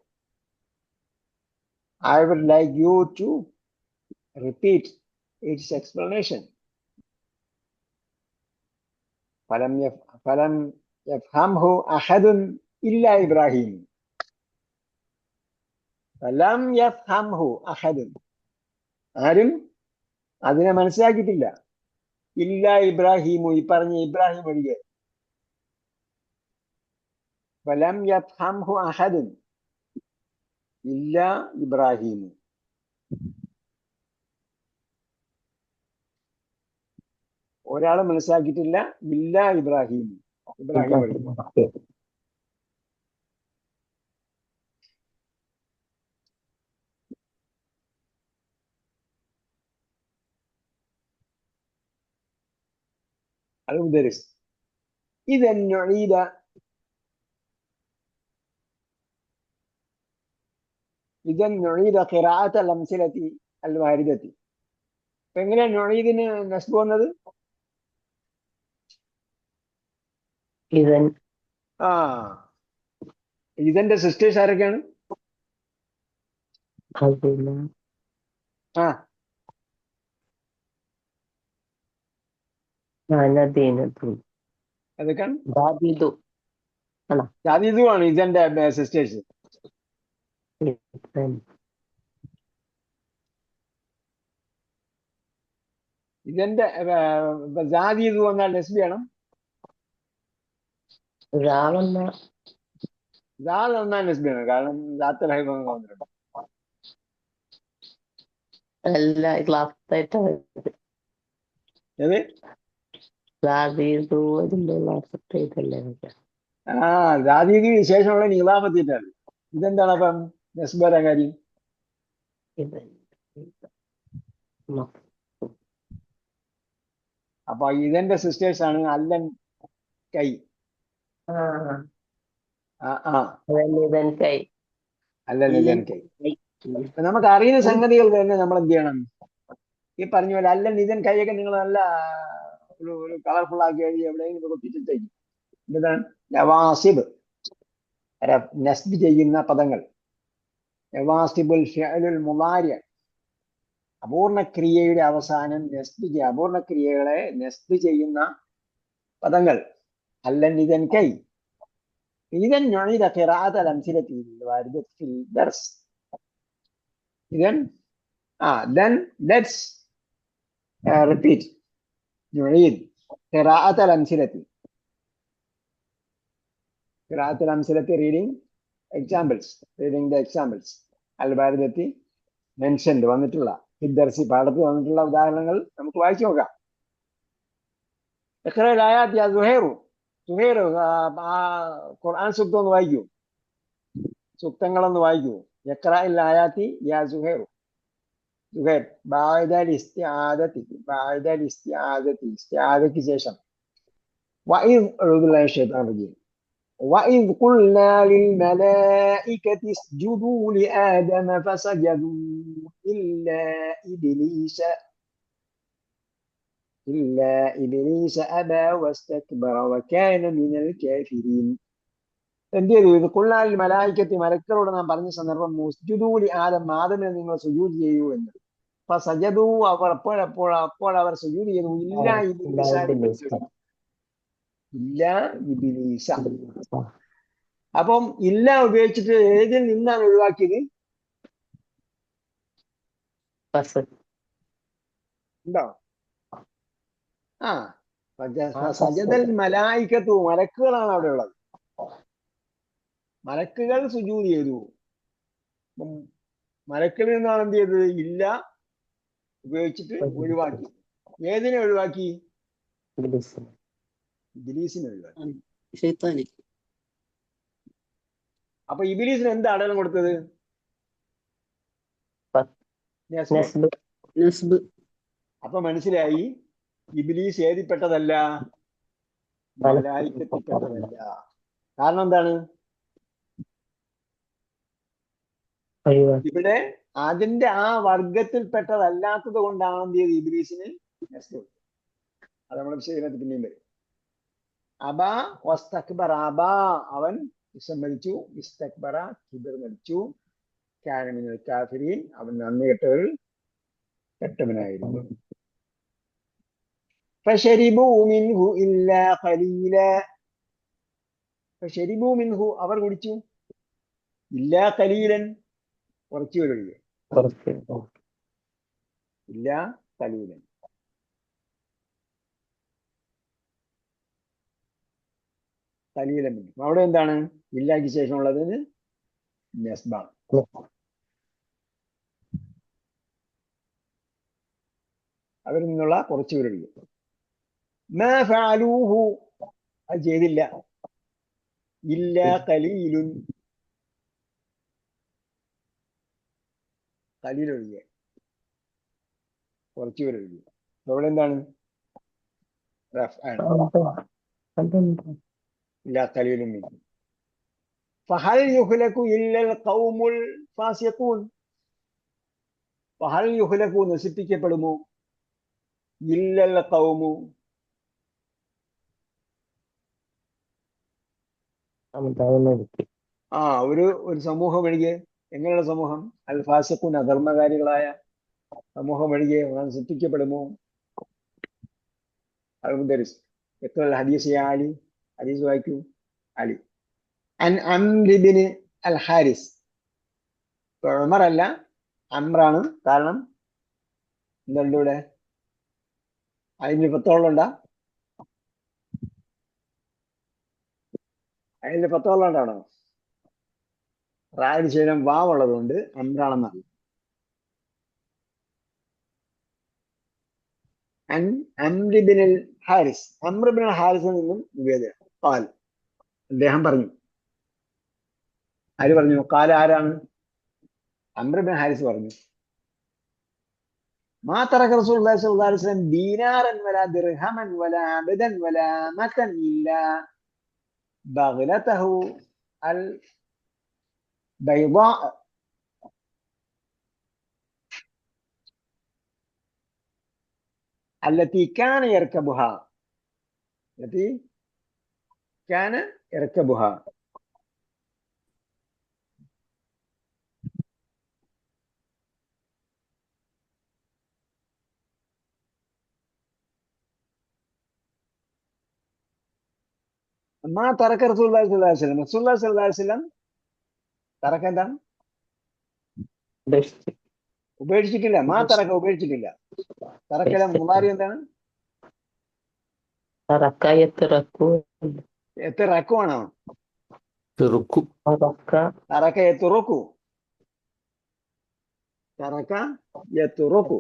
I would like you to repeat its explanation. ഫലം യഫ്ഹംഹു അഹദുൻ ഇല്ലാ ഇബ്രാഹിം. ഫലം യഫ്ഹംഹു അഹദുൻ, ആരും അതിനെ മനസ്സിലാക്കിയിട്ടില്ല. ഇല്ല ഇബ്രാഹിമു, ഈ പറഞ്ഞ ഇബ്രാഹിം ഒഴികെ. ഫലം യഫ്ഹംഹു അഹദുൻ ഇല്ല ഇബ്രാഹിമു. ഒരാൾ മനസ്സിലാക്കിയിട്ടില്ല, ഇല്ല ഇബ്രാഹിം ഒഴികെ. المدرس إذا نعيد قراءة الأمثلة الواردة. എങ്ങനെ നുഈദിന് നസ്ബ് വന്നത്? ഇതിന്റെ സിസ്റ്റേഴ്സ് ആരൊക്കെയാണ്? ആ നദീനു അതൊക്കെയാണ് ദാദീദു ആണോ? ഇതുമാണ് ഇതെന്റെ സിസ്റ്റേഴ്സ്. ഇതൻ. ഇതെന്റെ ജാതി ഇത് വന്നാൽ ലെസ്ബിയാണ്. രാവെന്ന ജാത് വന്നാൽ ലെസ്ബിയാണ്. കാരണം ജാത്തൽ ഹൈബ് വന്നിട്ടുണ്ട്. എല്ലാ ക്ലാസ്സായിട്ട് ഏത് ദാദീദു അതിന്റെ ക്ലാസ് ചെയ്തല്ലേ? ആ ജാതിക്ക് ശേഷമുള്ള നീളാപത്തിയിട്ടാണ്. ഇതെന്താണ് അപ്പം നെസ്ബ് വരാൻ കാര്യം? ഇത് അപ്പൊ ഇതെന്റെ സിസ്റ്റേഴ്സ് ആണ് അല്ലൻ കൈ. ഇതൻ കൈ അല്ലൻ ഇതൻ കൈ. നമുക്ക് അറിയുന്ന സംഗതികൾ തന്നെ നമ്മൾ എന്ത് ചെയ്യണം? ഈ പറഞ്ഞ പോലെ അല്ലൻ ഇതൻ കൈയൊക്കെ നിങ്ങൾ നല്ല ഒരു കളർഫുൾ ആക്കി എഴുതി എവിടെയെങ്കിലും ഒപ്പിച്ചിട്ടേക്കും. എന്താണ് നവാസിബ്, നസ്ബ് ചെയ്യുന്ന പദങ്ങൾ. നവാസിബുൽ ഫിഅലുൽ മുളാരി, അപൂർണ ക്രിയയുടെ അവസാനം അപൂർണ ക്രിയകളെ നസ്ബ് ചെയ്യുന്ന പദങ്ങൾ. അല്ലൻ ഇതൻ കൈ. ഇതൻ نعيد قراءة الأمثلة الواردة في الدرس. then let's repeat. نعيد قراءة الأمثلة. قراءة الأمثلة reading the examples الواردة mentioned വന്നിട്ടുള്ള الدرس പാഠത്തിൽ വന്നിട്ടുള്ള ഉദാഹരണങ്ങൾ നമുക്ക് വായിച്ചു നോക്കാം. اقرأ الآيات يا زهير. സുഹൈർ ഖുർആൻ സൂക്തം ഒന്ന് വായിക്കൂ. സൂക്തങ്ങളൊന്ന് വായിക്കൂ. യഖ്റഇൽ ആയാതി യാ സുഹൈർ. സുഹൈർ ബഅദൽ ഇസ്തിആദതി ശേഷം വഇദ് അഊദു ബില്ലാഹി മിനശ് ശൈത്താനിർ റജീം വഇദ് ഖുൽനാ ലിൽ മലായികതി ഇസ്ജുദൂ ലിആദമ ഫസജദൂ ഇല്ലാ ഇബ്ലീസ അബാ വസ്തക്ബറ വകാന മിനൽ കാഫിരീൻ. എന്ത് ചെയ്തു? ഇത് ഖുൽനാ ലിൽ മലായികത്തി, മലക്കുകളോട് നാം പറഞ്ഞ സന്ദർഭം ഉസ്ജുദൂ ലി ആദം, ആദമിനെ നിങ്ങൾ സുജൂദ് ചെയ്യൂ എന്ന്. ഫസജദൂ, അപ്പോൾ അവർ സുജൂദ് ചെയ്തു. ഇല്ലാ ഇബ്ലീസ. അപ്പം ഇല്ല ഉപയോഗിച്ചിട്ട് ഏതിൽ നിന്നാണ് ഒഴിവാക്കിയത്? ഉണ്ടോ? സജദൽ മലായികത്തു, മലക്കുകളാണ് അവിടെ ഉള്ളത്. മലക്കുകൾ സുജൂദ് ചെയ്തു. മലക്കുകളിൽ നിന്നാണ് എന്ത് ചെയ്തത്? ഇല്ല ഉപയോഗിച്ചിട്ട് ഒഴിവാക്കി. ഏതിനെ ഒഴിവാക്കി? ഇബ്ലീസിനെ ഒഴിവാക്കി. അപ്പൊ ഇബ്ലീസിന് എന്താ അടയാളം കൊടുത്തത്? അപ്പൊ മനസ്സിലായി ഇബ്ലീസ് ഏതിൽപ്പെട്ടതല്ല? മലായികത്തിൽപ്പെട്ടതല്ല. കാരണം എന്താണ്? ഇവിടെ അതിന്റെ ആ വർഗത്തിൽപ്പെട്ടതല്ലാത്തത് കൊണ്ടാണ് എന്ത് ചെയ്ത് ഇബ്ലീസിന് നസ്ബ്. അത് നമ്മുടെ വിശദീകരണത്തിൽ പിന്നെയും വരും. അബാ വസ്തക്ബറ, അബാ അവൻ വിസമ്മതിച്ചു, ഇസ്തക്ബറ കിബർ നടിച്ചു, കാന മിനൽ കാഫിരീൻ അവൻ നന്ദി കെട്ടവനായിരുന്നു. فشربوا منه إلا قليلا. فشربوا منه അവർ കുടിച്ചു. ഇല്ലാ ഖലീലൻ കുറച്ചു ഒഴികെ. ഇല്ലാ ഖലീലൻ. ഖലീലൻ അവിടെ എന്താണ്? ഇല്ലാക്ക് ശേഷമുള്ളതിന് നസ്ബാണ്. അവരിൽ നിന്നുള്ള കുറച്ചു ഒഴികെ. മാ ഫഅലൂഹു, അത് ചെയ്തില്ല. ഇല്ലാ ഖലീലുൻ, ഖലീൽ ഒഴികെ, കുറച്ചുപേരൊഴികെ. അവിടെ എന്താണ്? ഇല്ലാ ഖലീലുൻ മിൻഹും. ഫഹൽ യുഹ്ലകു ഇല്ലൽ ഖൗമുൽ ഫാസിഖൂൻ. ഫഹൽ യുഹ്ലകു നശിപ്പിക്കപ്പെടുമോ? ഇല്ലൽ ഖൗമു, ഒരു സമൂഹം ഒഴികെ. എങ്ങനെയുള്ള സമൂഹം? അൽ ഫാസിഖൂൻ, അധർമ്മകാരികളായ. സമൂഹം വഴിയെ ഖുർആൻ സൃഷ്ടിക്കപ്പെടുമോ? അത് മുദരിസ് എത്ര ഹദീസ് യാ അലി, ഹദീസ് വായിക്കൂ അലി. അൻ അംർ ഇബ്നു അൽ ഹാരിസ്. ഉമർ അല്ല, അമ്രാണ്. കാരണം എന്തുണ്ട് ഇവിടെ? അതിന് പത്തോളുണ്ടാ? അതിന് പത്തോളുണ്ടാണോ? റായിന് ശേഷം വാവുള്ളതുകൊണ്ട് അമ്രാണെന്നാണ്. അൻ അംർ ഇബ്നു അൽ ഹാരിസ്. അംർ ഇബ്നു അൽ ഹാരിസിൽ നിന്നും നിവേദനം. ഖാൽ, അദ്ദേഹം പറഞ്ഞു. ആര് പറഞ്ഞു? ഖാല ആരാണ്? അംർ ഇബ്നു ഹാരിസ് പറഞ്ഞു. മാ തറക റസൂലുള്ളാഹി സ്വല്ലല്ലാഹു അലൈഹി വസല്ലം ദീനാറൻ വലാ ദിർഹമൻ വലാ അബ്ദൻ വലാ മതൻ ഇല്ലാ ബഗ്ലതഹു അൽ ബൈദാ التي كان يركبها ما ترك رسول الله صلى الله عليه وسلم. رسول الله صلى الله عليه وسلم തറക്ക എന്താണ്? ഉപേക്ഷിച്ചിട്ടില്ല. മാ തറക്ക ഉപേക്ഷിച്ചിട്ടില്ല. തറക്കല മുമാരി എന്താണ്? എത്തിറക്കുവാണോ? തെറുക്കും. തറക്ക എത്തുറക്കു. തറക്ക എത്തുറക്കു.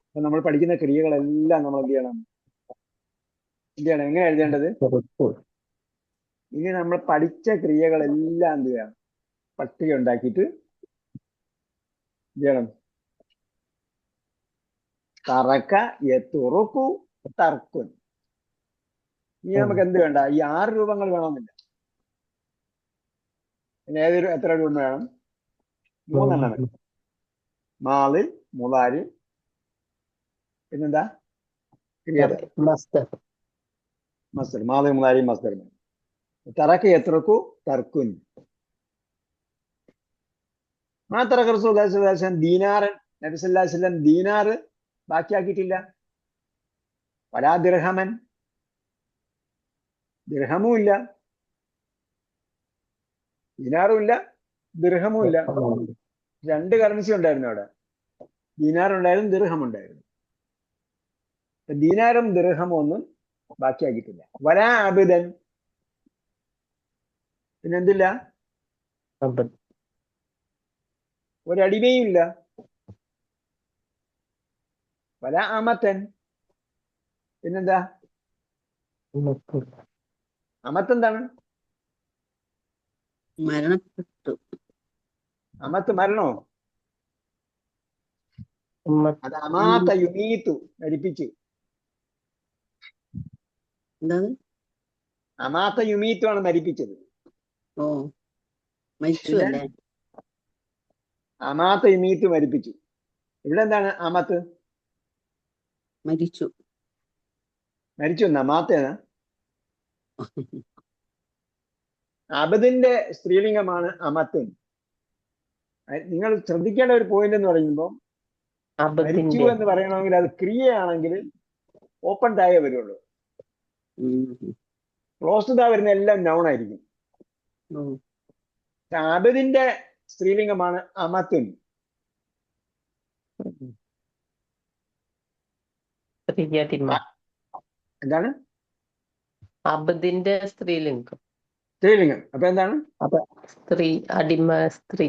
അപ്പൊ നമ്മൾ പഠിക്കുന്ന ക്രിയകളെല്ലാം നമ്മൾ എന്ത് ചെയ്യണം? എങ്ങനെ എഴുതേണ്ടത്? ഇനി നമ്മൾ പഠിച്ച ക്രിയകളെല്ലാം എന്ത് ചെയ്യണം? പട്ടിക ഉണ്ടാക്കിയിട്ട് എന്ത് ചെയ്യണം? തറക്ക യത്തുറുക്കു തർക്കുൻ. ഇനി നമുക്ക് എന്ത് വേണ്ട? ഈ 6 രൂപങ്ങൾ വേണമെന്നില്ല. പിന്നെ എത്ര രൂപം വേണം? 3 എണ്ണം വേണം. മാളി, മുളാരി, പിന്നെന്താ? മസ്തർ. മാളി, മുളാരി, മസ്തർ. തറക്ക യത്തുറുക്കു തർക്കുൻ. മാ തറക റസൂലുള്ളാഹി സ്വല്ലല്ലാഹു അലൈഹി വസല്ലം ദീനാറൻ. നബി സല്ലല്ലാഹു അലൈഹി വസല്ലം ദീനാറ് ബാക്കിയാക്കിയിട്ടില്ല. വലാ ദിർഹമൻ, ദിർഹമും ഇല്ല. ദീനാറും ഇല്ല, ദിർഹമും ഇല്ല. 2 കറൻസി ഉണ്ടായിരുന്നു അവിടെ. ദീനാർ ഉണ്ടായിരുന്നു, ദിർഹം ഉണ്ടായിരുന്നു. ദീനാറും ദിർഹമും ഒന്നും ബാക്കിയാക്കിയിട്ടില്ല. വലാ അബ്ദൻ, പിന്നെന്തില്ല? ഒരടിമയും ഇല്ല. വലാ അമത്തൻ, പിന്നെന്താ? അമത്തെന്താണ്? മരണപ്പെട്ടു. അമത്ത് മരണോ? അത് അമാത്ത യുമീത്തു, മരിപ്പിച്ചു. അമാത്ത യുമീത്തു ആണ് മരിപ്പിച്ചത്. അമാത്ത യുമീത്തു മരിപ്പിച്ചു. ഇവിടെ എന്താണ്? അമത്ത് മരിച്ചു. അമാത്തേന. അബദിന്റെ സ്ത്രീലിംഗമാണ് അമത്തുൻ. നിങ്ങൾ ശ്രദ്ധിക്കേണ്ട ഒരു പോയിന്റ് എന്ന് പറയുമ്പോൾ, മരിച്ചു എന്ന് പറയണമെങ്കിൽ അത് ക്രിയയാണെങ്കിൽ ഓപ്പൺ തായേ വരുള്ളൂ. ക്ലോസ്ഡ് താ വരുന്ന എല്ലാം നൗൺ ആയിരിക്കും. അബദിന്റെ സ്ത്രീലിംഗമാണ് അമത്തുൻ. എന്താണ്? അബദിന്റെ സ്ത്രീലിംഗം. അപ്പൊ എന്താണ്? സ്ത്രീ, അടിമ സ്ത്രീ.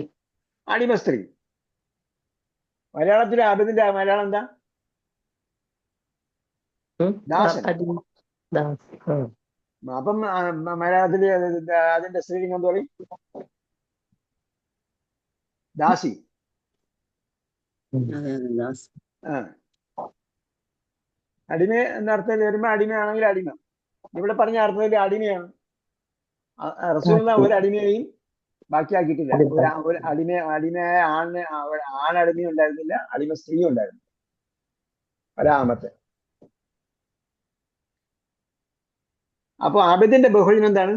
അടിമ സ്ത്രീ. മലയാളത്തിലെ അബദിന്റെ മലയാളം എന്താ? ദാസൻ. അപ്പം മലയാളത്തില് അതിന്റെ സ്ത്രീലിംഗം എന്ത് പറയും? ദാസി. അടിമ എന്ന അർത്ഥത്തിൽ വരുമ്പോ അടിമയാണെങ്കിൽ അടിമ. ഇവിടെ പറഞ്ഞ അർത്ഥത്തിൽ അടിമയാണ്. റസൂലിന് ഒരു അടിമയെയും ബാക്കിയാക്കിയിട്ടില്ല. ഒരു അടിമയായ ആണടിമ ഉണ്ടായിരുന്നില്ല, അടിമ സ്ത്രീ ഉണ്ടായിരുന്നു. ഒരാമത്തെ. അപ്പൊ അബദിന്റെ ബഹുവചനം എന്താണ്?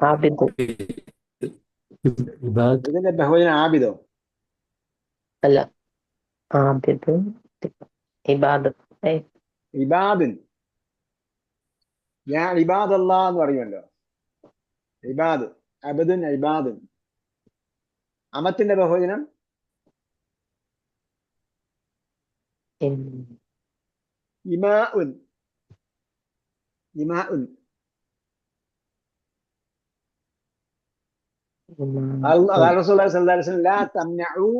ആബിദ്. ഇബാദ്. ഇതിന്റെ ബഹുവചനം ആബിദോ? അല്ല, ആബിദ് ഇബാദ്. ഇബാദിൻ. ഞാൻ ഇബാദല്ലാ എന്ന് പറയുമല്ലോ. ഇബാദ്, അബദുൻ, ഇബാദുൻ. അമത്തിന്റെ ബഹുവചനം ഇമാഉൻ. ഇമാഉൻ. قال رسول الله صلى الله عليه وسلم لا تمنعوا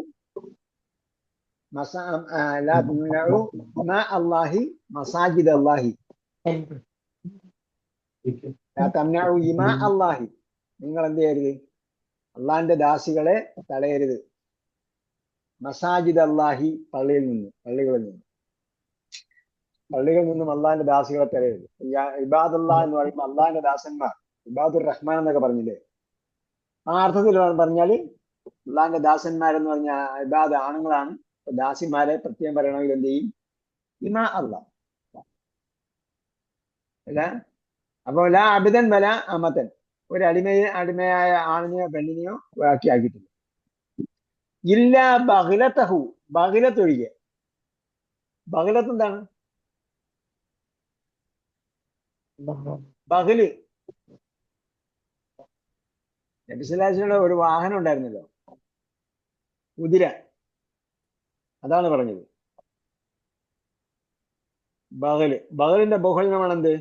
لا تمنعوا ماء الله مساجد الله. لا تمنعوا إماء الله. നിങ്ങൾ എന്ത് ചെയ്യരുത്? അള്ളാഹിന്റെ ദാസികളെ തടയരുത്. മസാജിദ് അല്ലാഹി, പള്ളികളിൽ നിന്നും അള്ളാഹിന്റെ ദാസികളെ തടയരുത്. ഇബാദുല്ലാഹ് എന്ന് പറയുമ്പോൾ അള്ളാഹിന്റെ ദാസന്മാർ, ഇബാദുർ റഹ്മാൻ എന്നൊക്കെ പറഞ്ഞില്ലേ, ആ അർത്ഥത്തിൽ പറഞ്ഞാല് അള്ളാഹിന്റെ ദാസന്മാരെന്ന് പറഞ്ഞ ഇബാദ് ആണുങ്ങളാണ്. ദാസിമാരെ പ്രത്യേകം പറയണമെങ്കിൽ എന്ത് ചെയ്യും? ഇമാ അല്ലാഹ്. അല്ല, അപ്പൊ ലാ അബിദൻ വല അമതൻ, ഒരു അടിമയായ ആണിനെയോ പെണ്ണിനെയോ ആക്കിയിട്ടില്ല. ഇല്ല ബഹ്ലതഹു, ബഹ്ലത്തൊഴികെ. ബഹ്ലത്ത് എന്താണ്? ബഹ്ല്. നബി സല്ലല്ലാഹു അലൈഹി വസല്ലം ഒരു വാഹനം ഉണ്ടായിരുന്നല്ലോ, കുതിര. അതാണ് പറഞ്ഞത് ബഹല്. ബഹലിന്റെ ബഹുവചനമാണ് എന്ത്?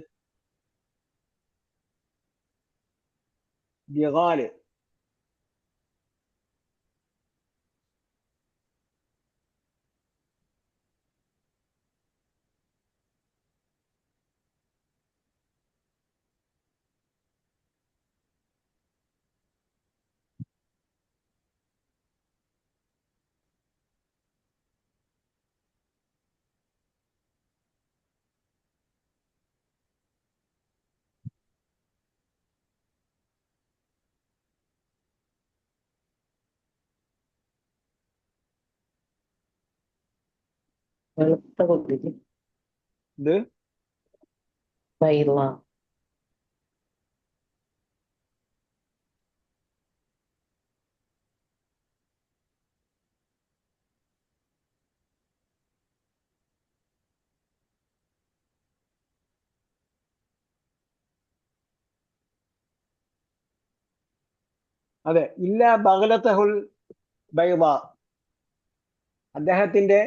ബിഗാല്. വെളുത്ത കുതിര. ഇത് ബൈള. അതെ. ഇല്ല ബഹ്ലതഹുൽ ബൈള, അദ്ദേഹത്തിന്റെ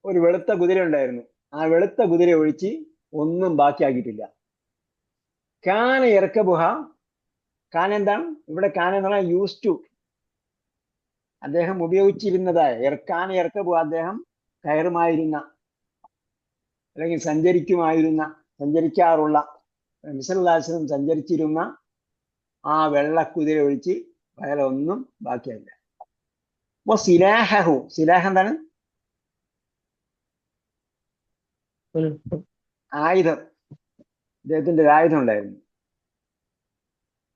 ഒരു വെളുത്ത കുതിര ഉണ്ടായിരുന്നു. ആ വെളുത്ത കുതിര ഒഴിച്ച് ഒന്നും ബാക്കിയാക്കിയിട്ടില്ല. കാന ഇറക്കബുഹ. കാന എന്താണ് ഇവിടെ? കാന എന്ന് പറഞ്ഞാൽ യൂസ് ടു, അദ്ദേഹം ഉപയോഗിച്ചിരുന്നതായ. കാന ഇറക്കബുഹ, അദ്ദേഹം കയറുമായിരുന്ന അല്ലെങ്കിൽ സഞ്ചരിക്കാറുള്ള, നബി സല്ലല്ലാഹു അലൈഹി വസല്ലം സഞ്ചരിച്ചിരുന്ന ആ വെള്ളക്കുതിര ഒഴിച്ച് വേറെ ഒന്നും ബാക്കിയായില്ല. സിലാഹു, സിലാഹ് എന്താണ്? ആയുധം. അദ്ദേഹത്തിന്റെ ഒരു ആയുധം ഉണ്ടായിരുന്നു,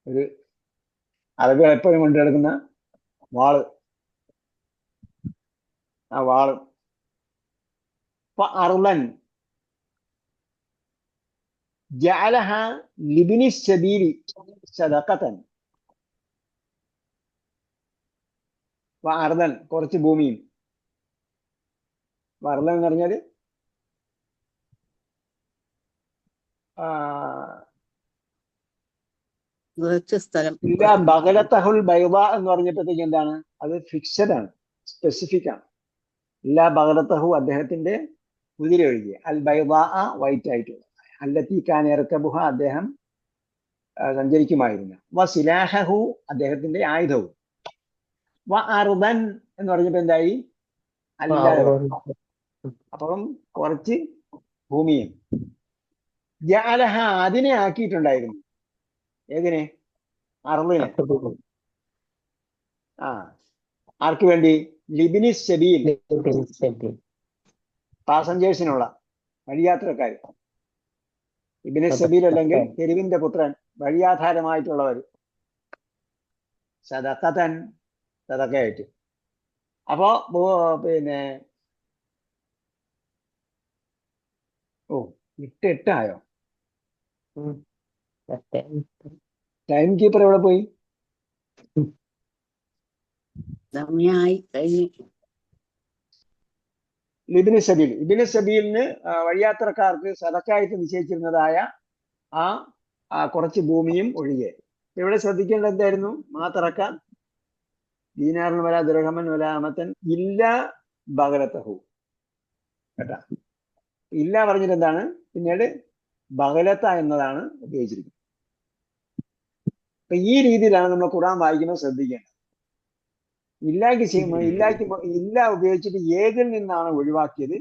ഒരു അറബികൾ എപ്പോഴും കൊണ്ടു കിടക്കുന്ന വാള്. ആ വാള്. അർലൻ ജഅലഹ ലിബ്നി സബീലി സദഖതൻ. അർലൻ കുറച്ച് ഭൂമിയും. അർലൻ എന്ന് പറഞ്ഞാല് സ്ഥലം. ഇല്ല ബഗലത്തഹുൽ ബൈദ എന്ന് പറഞ്ഞപ്പോഴത്തേക്ക് എന്താണ്? അത് ഫിക്സഡ് ആണ്, സ്പെസിഫിക് ആണ്. ഇല്ല ബഗലത്തഹു, അദ്ദേഹത്തിന്റെ കുതിര ഒഴികെ. അൽ ബൈദ, വൈറ്റ് ആയിട്ടുള്ള. അല്ലത്തി കാന ഇറക്കബുഹ, അദ്ദേഹം സഞ്ചരിക്കുമായിരുന്നു. സിലാഹു, അദ്ദേഹത്തിന്റെ ആയുധവും. അർദൻ എന്ന് പറഞ്ഞപ്പോ എന്തായി? അല്ലാതെ. അപ്പം കുറച്ച് ഭൂമിയും. ജഅലഹ, അതിനെ ആക്കിയിട്ടുണ്ടായിരുന്നു. ഏതിനെ? അർളിനെ. ആർക്ക് വേണ്ടി? ലിബ്നി സബീൽ, പാസഞ്ചേഴ്സിനുള്ള, വഴിയാത്രക്കാർ. ഇബ്നു സബീൽ അല്ലെങ്കിൽ തെരുവിന്റെ പുത്രൻ, വഴിയാധാരമായിട്ടുള്ളവർ. സദഖതൻ, സദഖയായിട്ട്. അപ്പോ പിന്നെ എട്ടായോ? ടൈം കീപ്പർ എവിടെ പോയി? സമയമായി കഴിഞ്ഞു. ഇബ്നു സബീലിന് വഴിയാത്രക്കാർക്ക് സദക്കായിട്ട് നിശ്ചയിച്ചിരുന്നതായ ആ കുറച്ച് ഭൂമിയും ഒഴികെ. ഇവിടെ ശ്രദ്ധിക്കേണ്ടത് എന്തായിരുന്നു? മാ തറക്ക ദീനാറിന് വല ദിർഹമൻ വല അമത്തൻ ഇല്ല ബഗലത്തഹു. കേട്ടാ, ഇല്ല പറഞ്ഞിട്ട് എന്താണ് പിന്നീട് ബഗലത്ത എന്നതാണ് ഉപയോഗിച്ചിരിക്കുന്നത്. അപ്പൊ ഈ രീതിയിലാണ് നമ്മൾ ഖുർആൻ വായിക്കുമ്പോൾ ശ്രദ്ധിക്കേണ്ടത്. ഇല്ല ഉപയോഗിച്ചിട്ട് ഏതിൽ നിന്നാണ് ഒഴിവാക്കിയത്,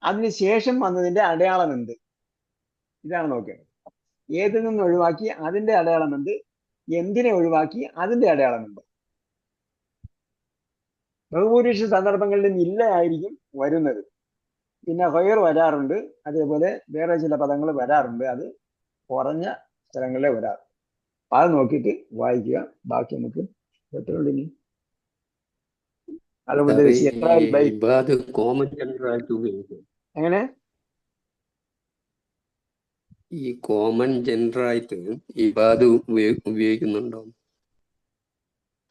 അതിനുശേഷം വന്നതിന്റെ അടയാളം എന്ത്, ഇതാണ് നോക്കേണ്ടത്. ഏതിൽ നിന്ന് ഒഴിവാക്കി അതിന്റെ അടയാളം എന്ത്, എന്തിനെ ഒഴിവാക്കി അതിന്റെ അടയാളം എന്ത്. ബഹുഭൂരിപക്ഷ സന്ദർഭങ്ങളിലും ഇല്ല ആയിരിക്കും വരുന്നത്. പിന്നെ ഖൈർ വരാറുണ്ട്, അതേപോലെ വേറെ ചില പദങ്ങൾ വരാറുണ്ട്. അത് കുറഞ്ഞ സ്ഥലങ്ങളിലെ വരാറ്. അത് നോക്കിയിട്ട് വായിക്കുക. ബാക്കി നമുക്ക് എത്രയുണ്ട് അതുകൊണ്ട് കോമൺ ജനറൽ ആയിട്ട് ഉപയോഗിക്കും. എങ്ങനെ ഈ കോമൺ ജനറൽ ആയിട്ട് ഇബാദ് ഉപയോഗിക്കുന്നുണ്ടോ?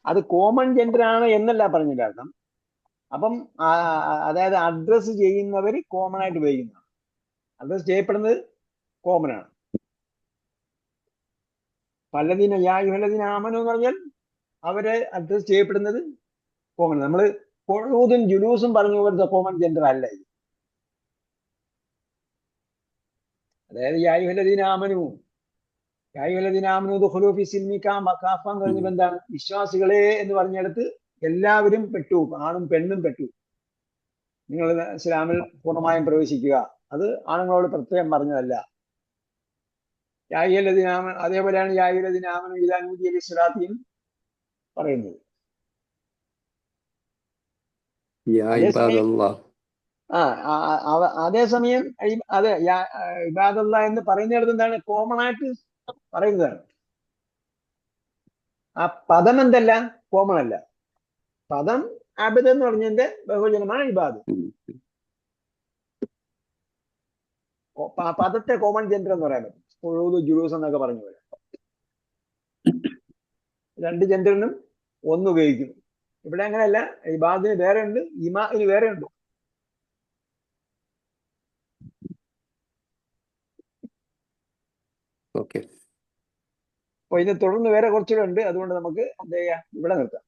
അത് കോമൺ ജെൻഡർ ആണ് എന്നല്ല പറഞ്ഞ കാരണം. അപ്പം അതായത് അഡ്രസ് ചെയ്യുന്നവർ കോമൺ ആയിട്ട് ഉപയോഗിക്കുന്നതാണ്. അഡ്രസ് ചെയ്യപ്പെടുന്നത് കോമൺ ആണ്. പലതിനെ യായുഹല്ലദീന ആമനു എന്ന് പറഞ്ഞാൽ അവരെ അഡ്രസ് ചെയ്യപ്പെടുന്നത് കോമൺ. നമ്മൾ കൊഴൂതും ജുലൂസും പറഞ്ഞു പോലത്തെ കോമൺ ജെൻഡർ അല്ല ഇത്. അതായത് യായുഹല്ലദീന ആമനു ദുഖുലൂ ഫീ സിൽമി കാഫ എന്ന് പറഞ്ഞപ്പോൾ എന്താണ്? വിശ്വാസികളെ എന്ന് പറഞ്ഞെടുത്ത് എല്ലാവരും പെട്ടു, ആണും പെണ്ണും പെട്ടു. നിങ്ങൾ ഇസ്ലാമിൽ പൂർണ്ണമായും പ്രവേശിക്കുക. അത് ആണുങ്ങളോട് പ്രത്യേകം പറഞ്ഞതല്ല. അതേപോലെയാണ് യായുഹല്ലദീന ആമനു ഇദാ നൂദിയ ലിസ്സലാത്തിയും പറയുന്നത്. അതേസമയം അതെ ഇബാദല്ലാ എന്ന് പറയുന്നിടത്ത് എന്താണ്? കോമൺ ആയിട്ട് പറയുന്നതാണ്. ആ പദം എന്തല്ല? കോമൺ അല്ല. പദം അബദ് എന്ന് പറഞ്ഞതിന്റെ ബഹുവചനമാണ് ഇബാദ്. പദത്തെ കോമൺ ജെൻഡർ എന്ന് പറയാൻ പറ്റും. ഉഴൂദ് ജുലൂസ് എന്നൊക്കെ പറഞ്ഞു പോലെ രണ്ട് ജെൻഡറിനും ഒന്ന് ഉപയോഗിക്കുന്നു. ഇവിടെ അങ്ങനെയല്ല. ഇബാദിന് വേറെ ഉണ്ട്, ഇമാഇന് വേറെ ഉണ്ട്. ഓക്കെ. അപ്പൊ ഇതിനെ തുടർന്ന് വേറെ കുറച്ചുകൂടെ ഉണ്ട്. അതുകൊണ്ട് നമുക്ക് എന്ത് ചെയ്യാം, ഇവിടെ നിർത്താം.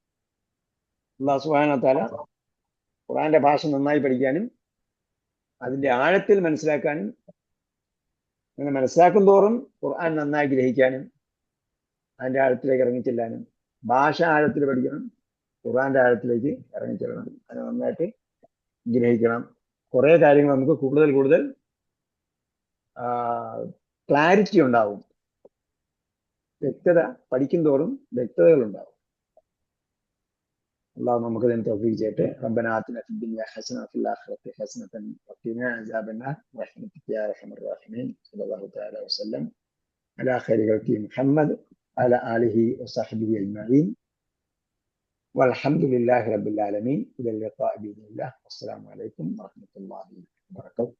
അല്ലാഹു സുബ്ഹാനഹു വ തആല ഖുർആന്റെ ഭാഷ നന്നായി പഠിക്കാനും അതിന്റെ ആഴത്തിൽ മനസ്സിലാക്കാനും, അങ്ങനെ മനസ്സിലാക്കും തോറും ഖുർആൻ നന്നായി ഗ്രഹിക്കാനും അതിന്റെ ആഴത്തിലേക്ക് ഇറങ്ങിച്ചെല്ലാനും. ഭാഷ ആഴത്തിൽ പഠിക്കണം, ഖുർആന്റെ ആഴത്തിലേക്ക് ഇറങ്ങിച്ചെല്ലണം. അത് നന്നായിട്ട് ഗ്രഹിക്കണം. കുറെ കാര്യങ്ങൾ നമുക്ക് കൂടുതൽ ക്ലാരിറ്റി ഉണ്ടാവും. വ്യക്തത പഠിക്കും തോറും വ്യക്തതകൾ ഉണ്ടാവും. അള്ളാഹു നമുക്ക് ഇതിന് തൗഫീഖ് ചെയ്യട്ടെ. റബ്ബനാ ആതിനാ ഫിദ്ദുനിയ ഹസന വഫിൽ ആഖിറതി ഹസനതൻ വഖിനാ അസാബന്നാർ ബിറഹ്മതിക യാ അർഹമർ റഹീമീൻ. സ്വല്ലല്ലാഹു തആല വസല്ലം അലാ ഖൈരി ഖൽഖി മുഹമ്മദ് അലാ ആലിഹി വസഹ്ബിഹി അജ്മഈൻ വൽഹംദുലില്ലാഹി റബ്ബിൽ ആലമീൻ. ഇലൽ ലിഖാഇ ബിഇദ്നില്ലാഹ്. അസ്സലാമു അലൈക്കും വറഹ്മത്തുള്ളാഹി വബറകാതുഹു.